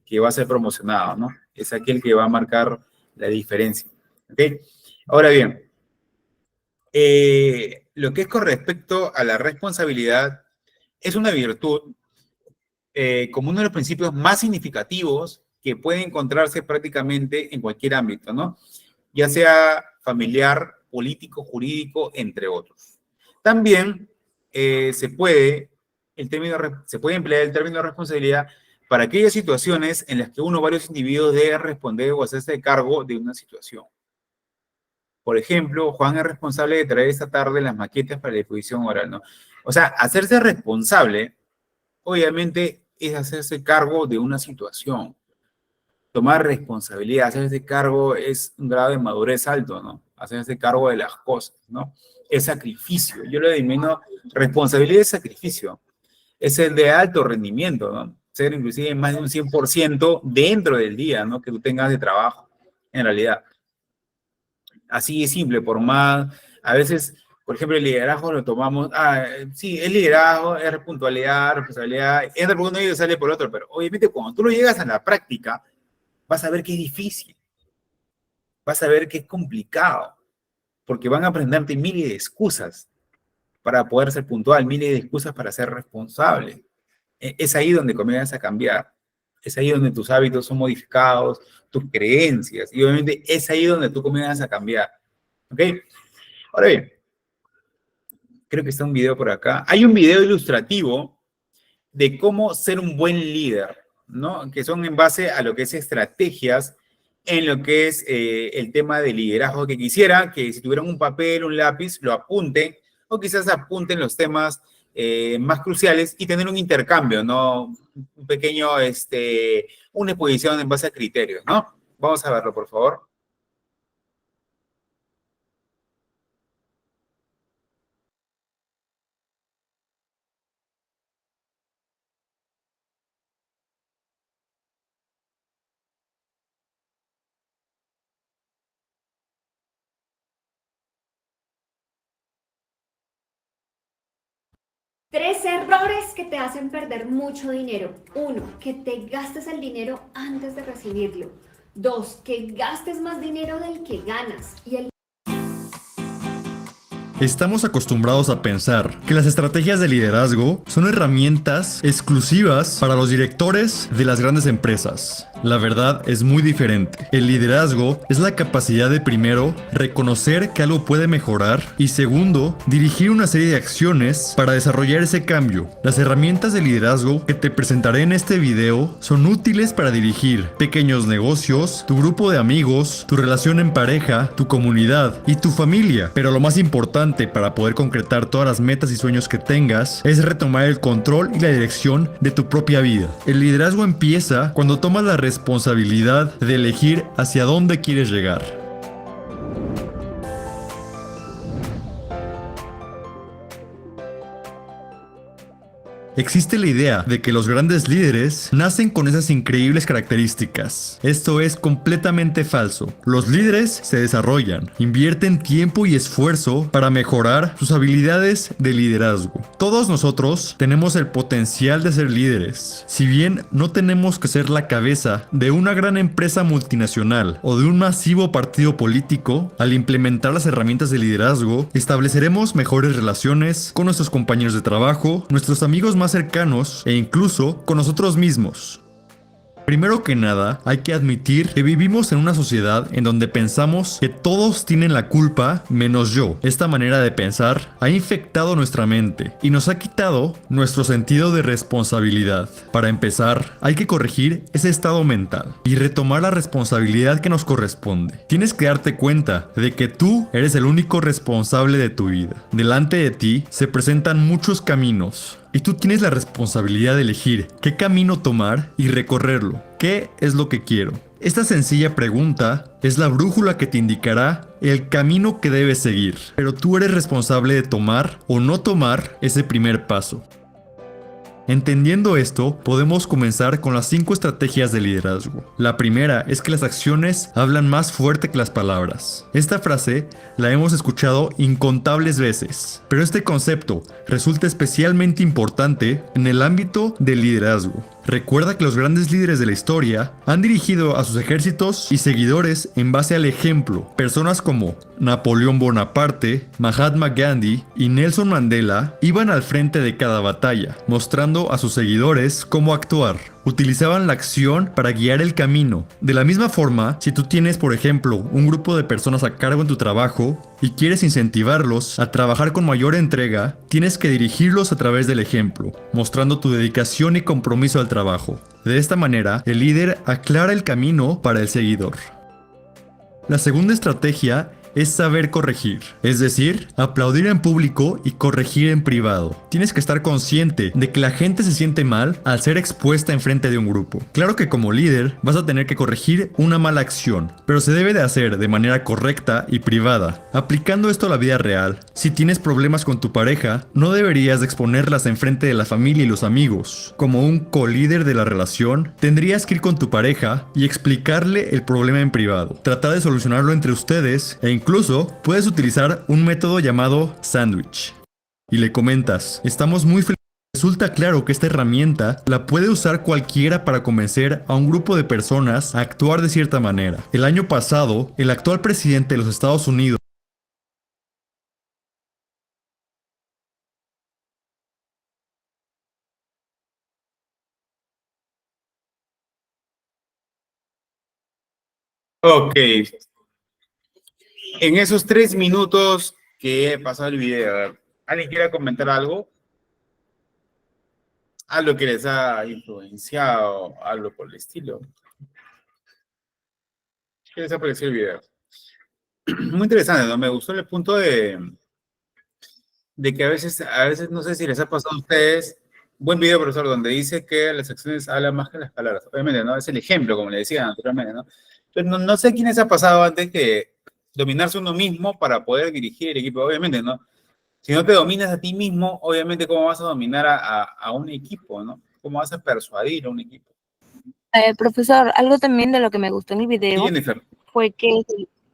S1: que va a ser promocionado, ¿no? Es aquel que va a marcar la diferencia, ¿ok? Ahora bien, lo que es con respecto a la responsabilidad es una virtud como uno de los principios más significativos que puede encontrarse prácticamente en cualquier ámbito, ¿no? Ya sea familiar, político, jurídico, entre otros. También se puede emplear el término responsabilidad para aquellas situaciones en las que uno o varios individuos deben responder o hacerse cargo de una situación. Por ejemplo, Juan es responsable de traer esta tarde las maquetas para la exposición oral, ¿no? O sea, hacerse responsable, obviamente, es hacerse cargo de una situación. Tomar responsabilidad, hacerse cargo es un grado de madurez alto, ¿no? Hacerse cargo de las cosas, ¿no? Es sacrificio. Yo lo denomino responsabilidad y sacrificio. Es el de alto rendimiento, ¿no? Ser inclusive más de un 100% dentro del día, ¿no? Que tú tengas de trabajo, en realidad. Así es simple, por más, a veces, por ejemplo, el liderazgo lo tomamos, sí, es liderazgo, es puntualidad, responsabilidad, entra por uno y sale por otro, pero obviamente cuando tú lo llegas a la práctica, vas a ver que es difícil, vas a ver que es complicado, porque van a aprenderte miles de excusas para poder ser puntual, miles de excusas para ser responsable. Es ahí donde comienzas a cambiar, es ahí donde tus hábitos son modificados, tus creencias, y obviamente es ahí donde tú comienzas a cambiar. ¿Ok? Ahora bien, creo que está un video por acá. Hay un video ilustrativo de cómo ser un buen líder, ¿no? Que son en base a lo que es estrategias en lo que es el tema de liderazgo, que quisiera que si tuvieran un papel, un lápiz, lo apunten, o quizás apunten los temas más cruciales y tener un intercambio, ¿no? Un pequeño, una exposición en base a criterios, ¿no? Vamos a verlo, por favor.
S2: Tres errores que te hacen perder mucho dinero. Uno, que te gastes el dinero antes de recibirlo. Dos, que gastes más dinero del que ganas. Y el
S3: Estamos acostumbrados a pensar que las estrategias de liderazgo son herramientas exclusivas para los directores de las grandes empresas. La verdad es muy diferente. El liderazgo es la capacidad de, primero, reconocer que algo puede mejorar y, segundo, dirigir una serie de acciones para desarrollar ese cambio. Las herramientas de liderazgo que te presentaré en este video son útiles para dirigir pequeños negocios, tu grupo de amigos, tu relación en pareja, tu comunidad y tu familia. Pero lo más importante para poder concretar todas las metas y sueños que tengas es retomar el control y la dirección de tu propia vida. El liderazgo empieza cuando tomas la responsabilidad de elegir hacia dónde quieres llegar. Existe la idea de que los grandes líderes nacen con esas increíbles características. Esto es completamente falso. Los líderes se desarrollan, invierten tiempo y esfuerzo para mejorar sus habilidades de liderazgo. Todos nosotros tenemos el potencial de ser líderes. Si bien no tenemos que ser la cabeza de una gran empresa multinacional o de un masivo partido político, al implementar las herramientas de liderazgo, estableceremos mejores relaciones con nuestros compañeros de trabajo, nuestros amigos más cercanos e incluso con nosotros mismos. Primero que nada, hay que admitir que vivimos en una sociedad en donde pensamos que todos tienen la culpa menos yo. Esta manera de pensar ha infectado nuestra mente y nos ha quitado nuestro sentido de responsabilidad. Para empezar, hay que corregir ese estado mental y retomar la responsabilidad que nos corresponde. Tienes que darte cuenta de que tú eres el único responsable de tu vida. Delante de ti se presentan muchos caminos, y tú tienes la responsabilidad de elegir qué camino tomar y recorrerlo. ¿Qué es lo que quiero? Esta sencilla pregunta es la brújula que te indicará el camino que debes seguir, pero tú eres responsable de tomar o no tomar ese primer paso. Entendiendo esto, podemos comenzar con las 5 estrategias de liderazgo. La primera es que las acciones hablan más fuerte que las palabras. Esta frase la hemos escuchado incontables veces, pero este concepto resulta especialmente importante en el ámbito del liderazgo. Recuerda que los grandes líderes de la historia han dirigido a sus ejércitos y seguidores en base al ejemplo. Personas como Napoleón Bonaparte, Mahatma Gandhi y Nelson Mandela iban al frente de cada batalla, mostrando a sus seguidores cómo actuar. Utilizaban la acción para guiar el camino. De la misma forma, si tú tienes, por ejemplo, un grupo de personas a cargo en tu trabajo y quieres incentivarlos a trabajar con mayor entrega, tienes que dirigirlos a través del ejemplo, mostrando tu dedicación y compromiso al trabajo. De esta manera, el líder aclara el camino para el seguidor. La segunda estrategia es saber corregir, es decir, aplaudir en público y corregir en privado. Tienes que estar consciente de que la gente se siente mal al ser expuesta enfrente de un grupo. Claro que como líder vas a tener que corregir una mala acción, pero se debe de hacer de manera correcta y privada. Aplicando esto a la vida real, si tienes problemas con tu pareja, no deberías de exponerlas enfrente de la familia y los amigos. Como un co-líder de la relación, tendrías que ir con tu pareja y explicarle el problema en privado. Tratar de solucionarlo entre ustedes e incluso puedes utilizar un método llamado sándwich. Y le comentas, estamos muy felices. Resulta claro que esta herramienta la puede usar cualquiera para convencer a un grupo de personas a actuar de cierta manera. El año pasado, el actual presidente de los Estados Unidos
S1: Ok, en esos 3 minutos que he pasado el video, a ver, ¿alguien quiere comentar algo? Algo que les ha influenciado, algo por el estilo. ¿Qué les ha parecido el video? Muy interesante, ¿no? Me gustó el punto de que a veces no sé si les ha pasado a ustedes, buen video, profesor, donde dice que las acciones hablan más que las palabras. Obviamente, ¿no? Es el ejemplo, como le decía anteriormente, ¿no? Pero no sé quién les ha pasado antes que dominarse uno mismo para poder dirigir el equipo, obviamente, ¿no? Si no te dominas a ti mismo, obviamente, ¿cómo vas a dominar a un equipo, ¿no? ¿Cómo vas a persuadir a un equipo?
S4: Profesor, algo también de lo que me gustó en el
S1: Sí,
S4: video
S1: Jennifer.
S4: fue que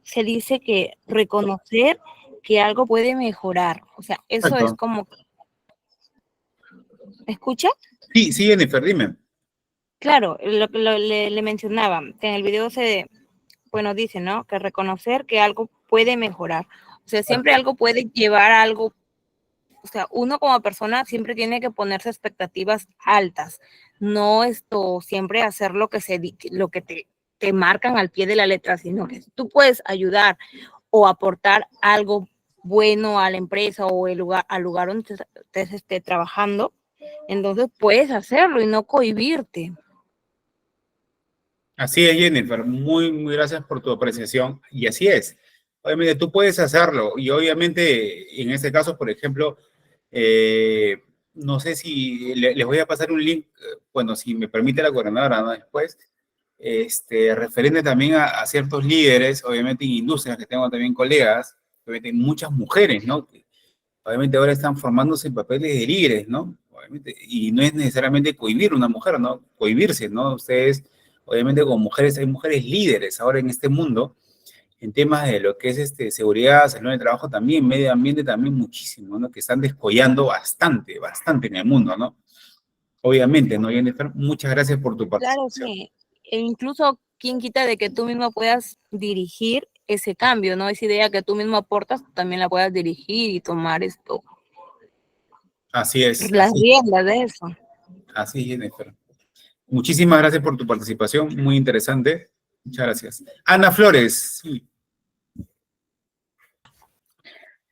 S4: se dice que reconocer que algo puede mejorar. O sea, eso es
S1: Exacto.
S4: como... ¿Me escucha?
S1: Sí, Jennifer, dime.
S4: Claro, lo que le mencionaba, que en el video bueno, dice, ¿no? Que reconocer que algo puede mejorar. O sea, siempre algo puede llevar a algo. O sea, uno como persona siempre tiene que ponerse expectativas altas, no siempre hacer lo que te marcan al pie de la letra, sino que tú puedes ayudar o aportar algo bueno a la empresa o al lugar donde estés trabajando, entonces puedes hacerlo y no cohibirte.
S1: Así es, Jennifer. Muy gracias por tu apreciación. Y así es. Obviamente tú puedes hacerlo. Y obviamente, en este caso, por ejemplo, no sé si les voy a pasar un link, bueno, si me permite la coordinadora, ¿no? Después, referente también a ciertos líderes, obviamente en industrias, que tengo también colegas, obviamente muchas mujeres, ¿no? Que obviamente ahora están formándose en papeles de líderes, ¿no? Obviamente, y no es necesariamente cohibir a una mujer, ¿no? Cohibirse, ¿no? Ustedes, obviamente como mujeres, hay mujeres líderes ahora en este mundo, en temas de lo que es seguridad, salud de trabajo también, medio ambiente también muchísimo, ¿no? Que están descollando bastante en el mundo, ¿no? Obviamente, ¿no, Jennifer? Muchas gracias por tu
S4: Claro,
S1: participación.
S4: sí. E incluso, ¿quién quita de que tú mismo puedas dirigir ese cambio, ¿no? Esa idea que tú mismo aportas, también la puedas dirigir y tomar
S1: Así es,
S4: las riendas de eso.
S1: así es, Jennifer. Muchísimas gracias por tu participación, muy interesante. Muchas gracias. Ana Flores, sí.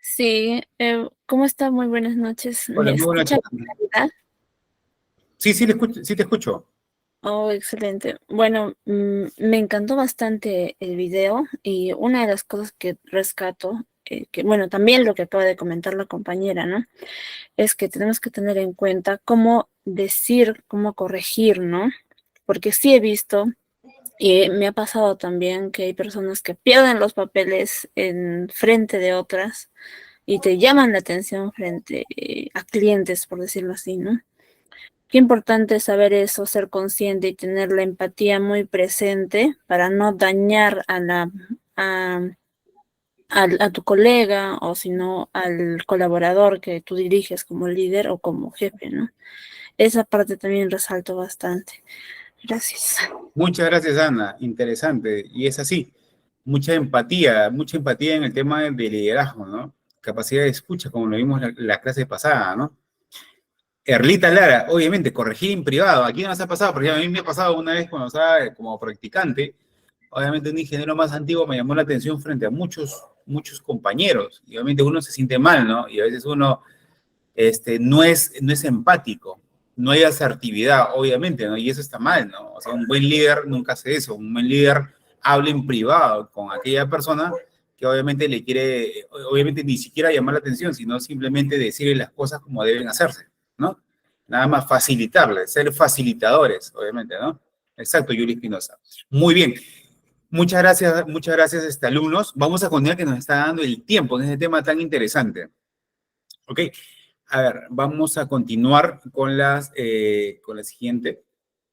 S5: Sí, ¿cómo está? Muy buenas noches.
S1: Hola,
S5: ¿Me
S1: muy buenas
S5: escucha
S1: noches.
S5: con claridad?
S1: Sí te escucho.
S5: Oh, excelente. Bueno, me encantó bastante el video y una de las cosas que rescato, bueno, también lo que acaba de comentar la compañera, ¿no? Es que tenemos que tener en cuenta cómo decir, cómo corregir, ¿no? Porque sí he visto y me ha pasado también que hay personas que pierden los papeles en frente de otras y te llaman la atención frente a clientes, por decirlo así, ¿no? Qué importante es saber eso, ser consciente y tener la empatía muy presente para no dañar a tu colega o sino al colaborador que tú diriges como líder o como jefe, ¿no? Esa parte también resalto bastante. Gracias.
S1: Muchas gracias, Ana. Interesante. Y es así. Mucha empatía en el tema de liderazgo, ¿no? Capacidad de escucha, como lo vimos en la clase pasada, ¿no? Erlita Lara, obviamente, corregir en privado. Aquí no nos ha pasado, porque a mí me ha pasado una vez cuando estaba como practicante. Obviamente, un ingeniero más antiguo me llamó la atención frente a muchos compañeros. Y obviamente uno se siente mal, ¿no? Y a veces uno no es empático, no hay asertividad, obviamente, ¿no? Y eso está mal, ¿no? O sea, un buen líder nunca hace eso, un buen líder habla en privado con aquella persona que obviamente le quiere, obviamente ni siquiera llamar la atención, sino simplemente decirle las cosas como deben hacerse, ¿no? Nada más facilitarles, ser facilitadores, obviamente, ¿no? Exacto, Yuri Espinosa. Muy bien. Muchas gracias, alumnos. Vamos a continuar que nos está dando el tiempo en este tema tan interesante. Ok, a ver, vamos a continuar con la siguiente.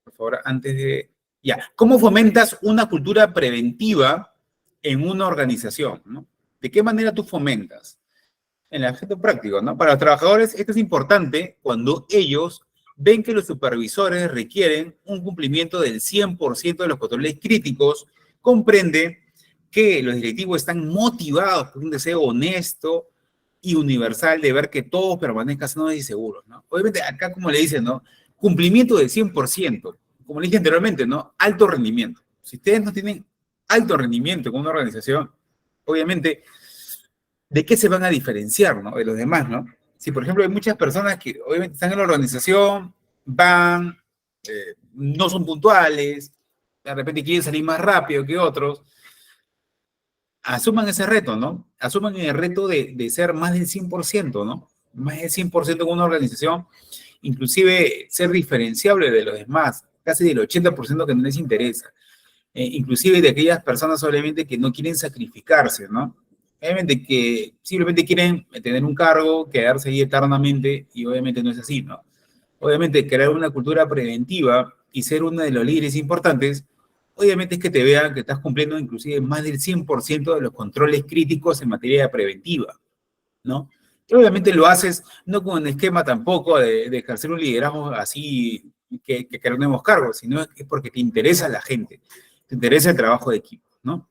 S1: Por favor, antes de... Ya, ¿cómo fomentas una cultura preventiva en una organización, ¿no? ¿De qué manera tú fomentas? En el aspecto práctico, ¿no? Para los trabajadores esto es importante cuando ellos ven que los supervisores requieren un cumplimiento del 100% de los controles críticos, comprende que los directivos están motivados por un deseo honesto y universal de ver que todos permanezcan sanos y seguros, ¿no? Obviamente acá, como le dicen, ¿no? Cumplimiento del 100%, como le dije anteriormente, ¿no? Alto rendimiento. Si ustedes no tienen alto rendimiento con una organización, obviamente, ¿de qué se van a diferenciar, ¿no? De los demás, ¿no? Si, por ejemplo, hay muchas personas que obviamente están en la organización, van, no son puntuales, de repente quieren salir más rápido que otros, asuman ese reto, ¿no? Asuman el reto de ser más del 100%, ¿no? Más del 100% con una organización, inclusive ser diferenciable de los demás, casi del 80% que no les interesa, inclusive de aquellas personas obviamente que no quieren sacrificarse, ¿no? Obviamente que simplemente quieren tener un cargo, quedarse ahí eternamente, y obviamente no es así, ¿no? Obviamente crear una cultura preventiva y ser uno de los líderes importantes, obviamente es que te vean que estás cumpliendo inclusive más del 100% de los controles críticos en materia preventiva, ¿no? Y obviamente lo haces no con un esquema tampoco de ejercer un liderazgo así que queremos cargos, sino es porque te interesa la gente, te interesa el trabajo de equipo, ¿no?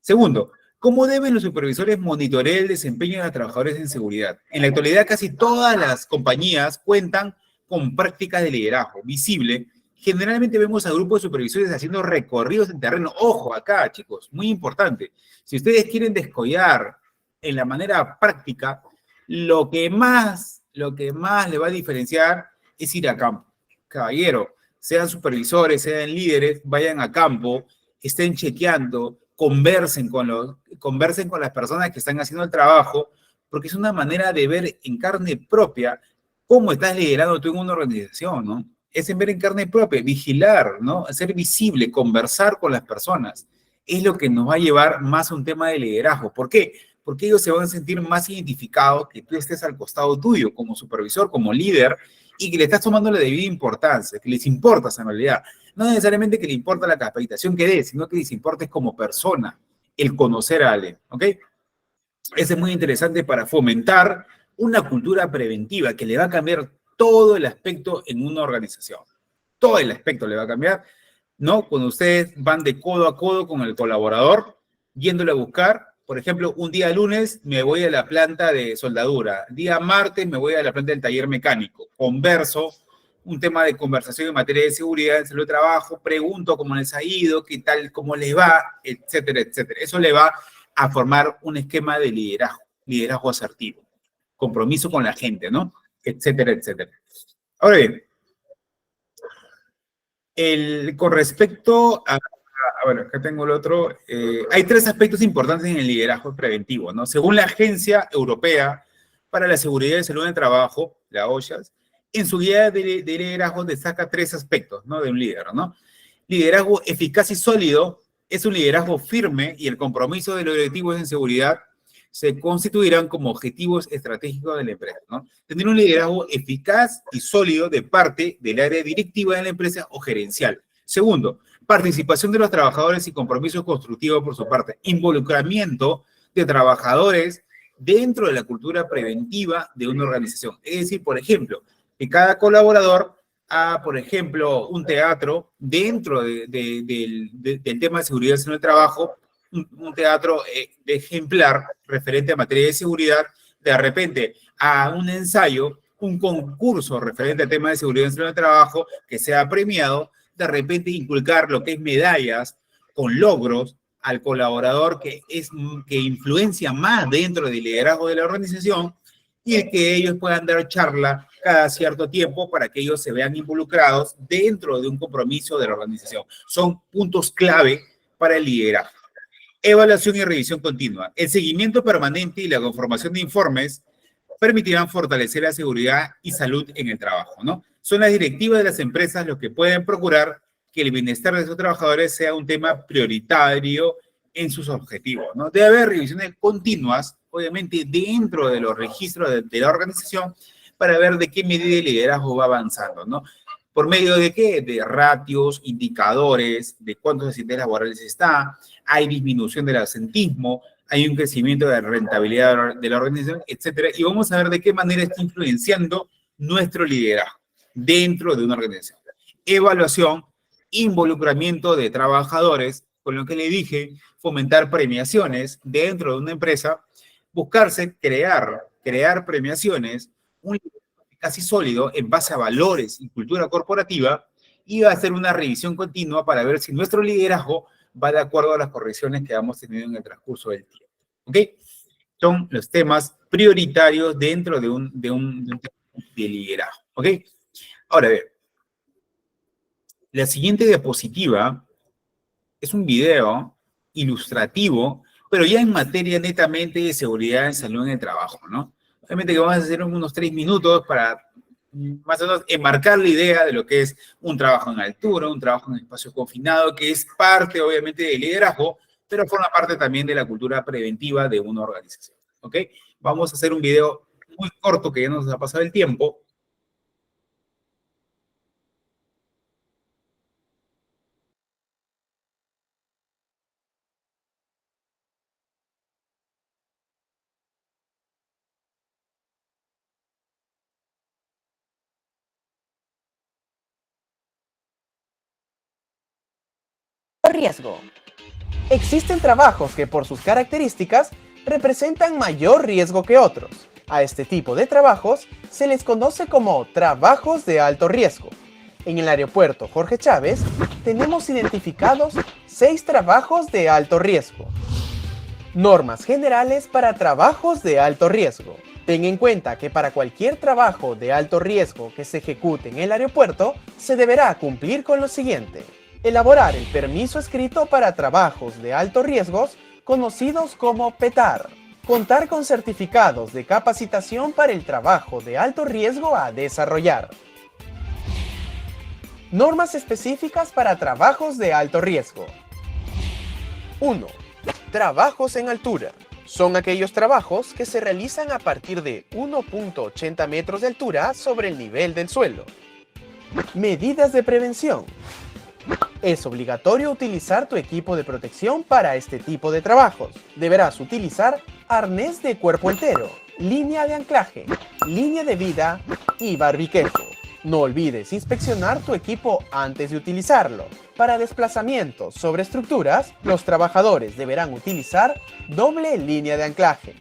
S1: Segundo, ¿cómo deben los supervisores monitorear el desempeño de los trabajadores en seguridad? En la actualidad casi todas las compañías cuentan con prácticas de liderazgo visible. Generalmente vemos a grupos de supervisores haciendo recorridos en terreno. Ojo, acá, chicos, muy importante. Si ustedes quieren descollar en la manera práctica, lo que más le va a diferenciar es ir a campo. Caballero, sean supervisores, sean líderes, vayan a campo, estén chequeando, conversen con las personas que están haciendo el trabajo, porque es una manera de ver en carne propia cómo estás liderando tú en una organización, ¿no? Es en ver en carne propia, vigilar, ¿no? Ser visible, conversar con las personas. Es lo que nos va a llevar más a un tema de liderazgo. ¿Por qué? Porque ellos se van a sentir más identificados que tú estés al costado tuyo, como supervisor, como líder, y que le estás tomando la debida importancia, que les importas en realidad. No necesariamente que le importa la capacitación que des, sino que les importes como persona, el conocer a alguien, ¿ok? Eso es muy interesante para fomentar una cultura preventiva que le va a cambiar todo el aspecto en una organización. Todo el aspecto le va a cambiar, ¿no? Cuando ustedes van de codo a codo con el colaborador, yéndole a buscar, por ejemplo, un día lunes me voy a la planta de soldadura, día martes me voy a la planta del taller mecánico, converso, un tema de conversación en materia de seguridad, en salud de trabajo, pregunto cómo les ha ido, qué tal, cómo les va, etcétera, etcétera. Eso le va a formar un esquema de liderazgo asertivo, compromiso con la gente, ¿no? Etcétera, etcétera. Ahora bien, con respecto a, bueno, acá tengo el otro, hay tres aspectos importantes en el liderazgo preventivo, ¿no? Según la Agencia Europea para la Seguridad y Salud en el Trabajo, la OSHA, en su guía de liderazgo destaca tres aspectos, ¿no? De un líder, ¿no? Liderazgo eficaz y sólido es un liderazgo firme y el compromiso de los directivos en seguridad se constituirán como objetivos estratégicos de la empresa, ¿no? Tener un liderazgo eficaz y sólido de parte del área directiva de la empresa o gerencial. Segundo, participación de los trabajadores y compromiso constructivo por su parte. Involucramiento de trabajadores dentro de la cultura preventiva de una organización. Es decir, por ejemplo, que cada colaborador haga, por ejemplo, un teatro dentro del tema de seguridad en el trabajo, un teatro de ejemplar referente a materia de seguridad, de repente a un ensayo, un concurso referente al tema de seguridad en el trabajo que sea premiado, de repente inculcar lo que es medallas con logros al colaborador que influencia más dentro del liderazgo de la organización y que ellos puedan dar charla cada cierto tiempo para que ellos se vean involucrados dentro de un compromiso de la organización. Son puntos clave para el liderazgo. Evaluación y revisión continua. El seguimiento permanente y la conformación de informes permitirán fortalecer la seguridad y salud en el trabajo, ¿no? Son las directivas de las empresas los que pueden procurar que el bienestar de sus trabajadores sea un tema prioritario en sus objetivos, ¿no? Debe haber revisiones continuas, obviamente, dentro de los registros de la organización para ver de qué medida el liderazgo va avanzando, ¿no? ¿Por medio de qué? De ratios, indicadores, de cuántos accidentes laborales está, hay disminución del absentismo, hay un crecimiento de la rentabilidad de la organización, etcétera. Y vamos a ver de qué manera está influenciando nuestro liderazgo dentro de una organización. Evaluación, involucramiento de trabajadores, con lo que le dije, fomentar premiaciones dentro de una empresa, buscarse crear premiaciones, un liderazgo casi sólido en base a valores y cultura corporativa, y va a hacer una revisión continua para ver si nuestro liderazgo va de acuerdo a las correcciones que vamos teniendo en el transcurso del tiempo. ¿Ok? Son los temas prioritarios dentro de un tema de liderazgo. ¿Ok? Ahora, a ver. La siguiente diapositiva es un video ilustrativo, pero ya en materia netamente de seguridad en salud en el trabajo, ¿no? Obviamente que vamos a hacer unos 3 minutos para más o menos enmarcar la idea de lo que es un trabajo en altura, un trabajo en espacio confinado, que es parte, obviamente, del liderazgo, pero forma parte también de la cultura preventiva de una organización, ¿ok? Vamos a hacer un video muy corto que ya nos ha pasado el tiempo.
S6: Riesgo. Existen trabajos que por sus características representan mayor riesgo que otros. A este tipo de trabajos se les conoce como trabajos de alto riesgo. En el aeropuerto Jorge Chávez tenemos identificados 6 trabajos de alto riesgo. Normas generales para trabajos de alto riesgo. Ten en cuenta que para cualquier trabajo de alto riesgo que se ejecute en el aeropuerto, se deberá cumplir con lo siguiente. Elaborar el permiso escrito para trabajos de alto riesgo, conocidos como PETAR. Contar con certificados de capacitación para el trabajo de alto riesgo a desarrollar. Normas específicas para trabajos de alto riesgo. 1. Trabajos en altura. Son aquellos trabajos que se realizan a partir de 1.80 metros de altura sobre el nivel del suelo. Medidas de prevención. Es obligatorio utilizar tu equipo de protección para este tipo de trabajos. Deberás utilizar arnés de cuerpo entero, línea de anclaje, línea de vida y barbiquejo. No olvides inspeccionar tu equipo antes de utilizarlo. Para desplazamientos sobre estructuras, los trabajadores deberán utilizar doble línea de anclaje.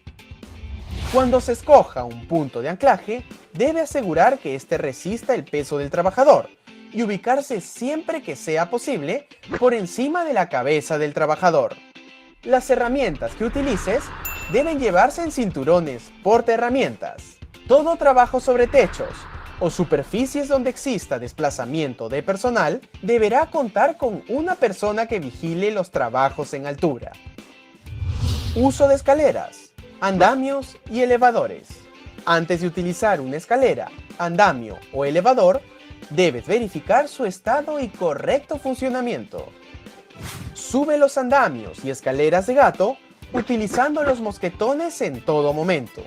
S6: Cuando se escoja un punto de anclaje, debe asegurar que éste resista el peso del trabajador y ubicarse siempre que sea posible por encima de la cabeza del trabajador. Las herramientas que utilices deben llevarse en cinturones portaherramientas. Todo trabajo sobre techos o superficies donde exista desplazamiento de personal deberá contar con una persona que vigile los trabajos en altura. Uso de escaleras, andamios y elevadores. Antes de utilizar una escalera, andamio o elevador, debes verificar su estado y correcto funcionamiento. Sube los andamios y escaleras de gato utilizando los mosquetones en todo momento.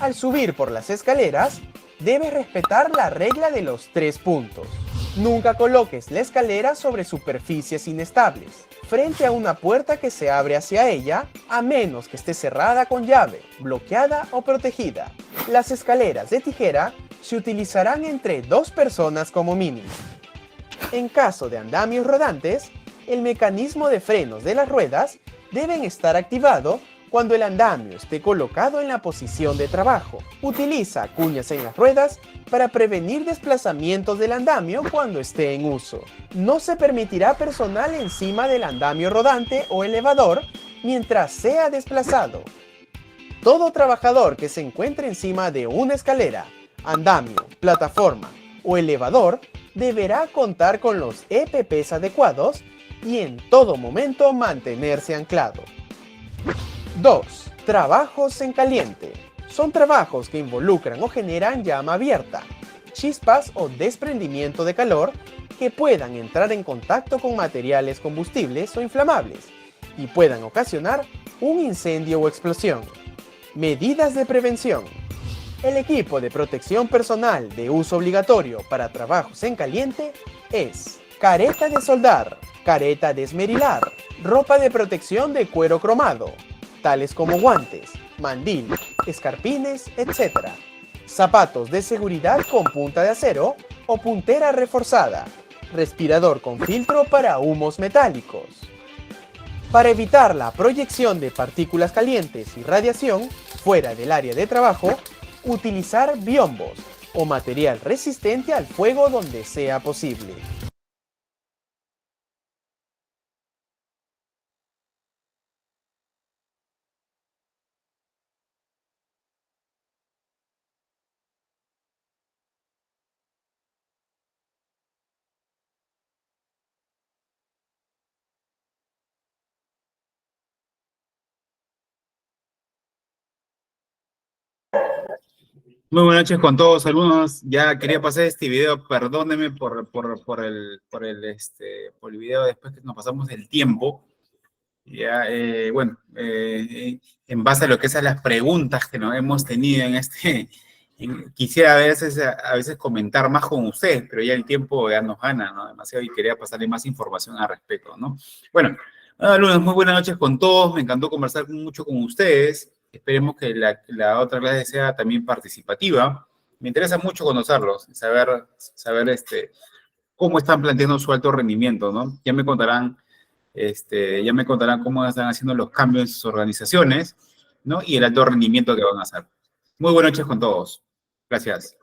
S6: Al subir por las escaleras, debes respetar la regla de los 3 puntos. Nunca coloques la escalera sobre superficies inestables, frente a una puerta que se abre hacia ella, a menos que esté cerrada con llave, bloqueada o protegida. Las escaleras de tijera se utilizarán entre 2 personas como mínimo. En caso de andamios rodantes, el mecanismo de frenos de las ruedas deben estar activado cuando el andamio esté colocado en la posición de trabajo. Utiliza cuñas en las ruedas para prevenir desplazamientos del andamio cuando esté en uso. No se permitirá personal encima del andamio rodante o elevador mientras sea desplazado. Todo trabajador que se encuentre encima de una escalera, andamio, plataforma o elevador deberá contar con los EPPs adecuados y en todo momento mantenerse anclado. 2. Trabajos en caliente. Son trabajos que involucran o generan llama abierta, chispas o desprendimiento de calor que puedan entrar en contacto con materiales combustibles o inflamables y puedan ocasionar un incendio o explosión. Medidas de prevención. El equipo de protección personal de uso obligatorio para trabajos en caliente es careta de soldar, careta de esmerilar, ropa de protección de cuero cromado, tales como guantes, mandil, escarpines, etc. Zapatos de seguridad con punta de acero o puntera reforzada, respirador con filtro para humos metálicos. Para evitar la proyección de partículas calientes y radiación fuera del área de trabajo, utilizar biombos o material resistente al fuego donde sea posible.
S1: Muy buenas noches con todos, alumnos. Ya quería pasar este video, perdónenme por el video después que nos pasamos el tiempo. Ya, en base a lo que son las preguntas que nos hemos tenido quisiera a veces comentar más con ustedes, pero ya el tiempo ya nos gana, ¿no? Demasiado, y quería pasarle más información al respecto, ¿no? Bueno, alumnos, muy buenas noches con todos. Me encantó conversar mucho con ustedes. Esperemos que la otra clase sea también participativa. Me interesa mucho conocerlos, saber cómo están planteando su alto rendimiento, ¿no? Ya me contarán cómo están haciendo los cambios en sus organizaciones, ¿no? Y el alto rendimiento que van a hacer. Muy buenas noches con todos. Gracias.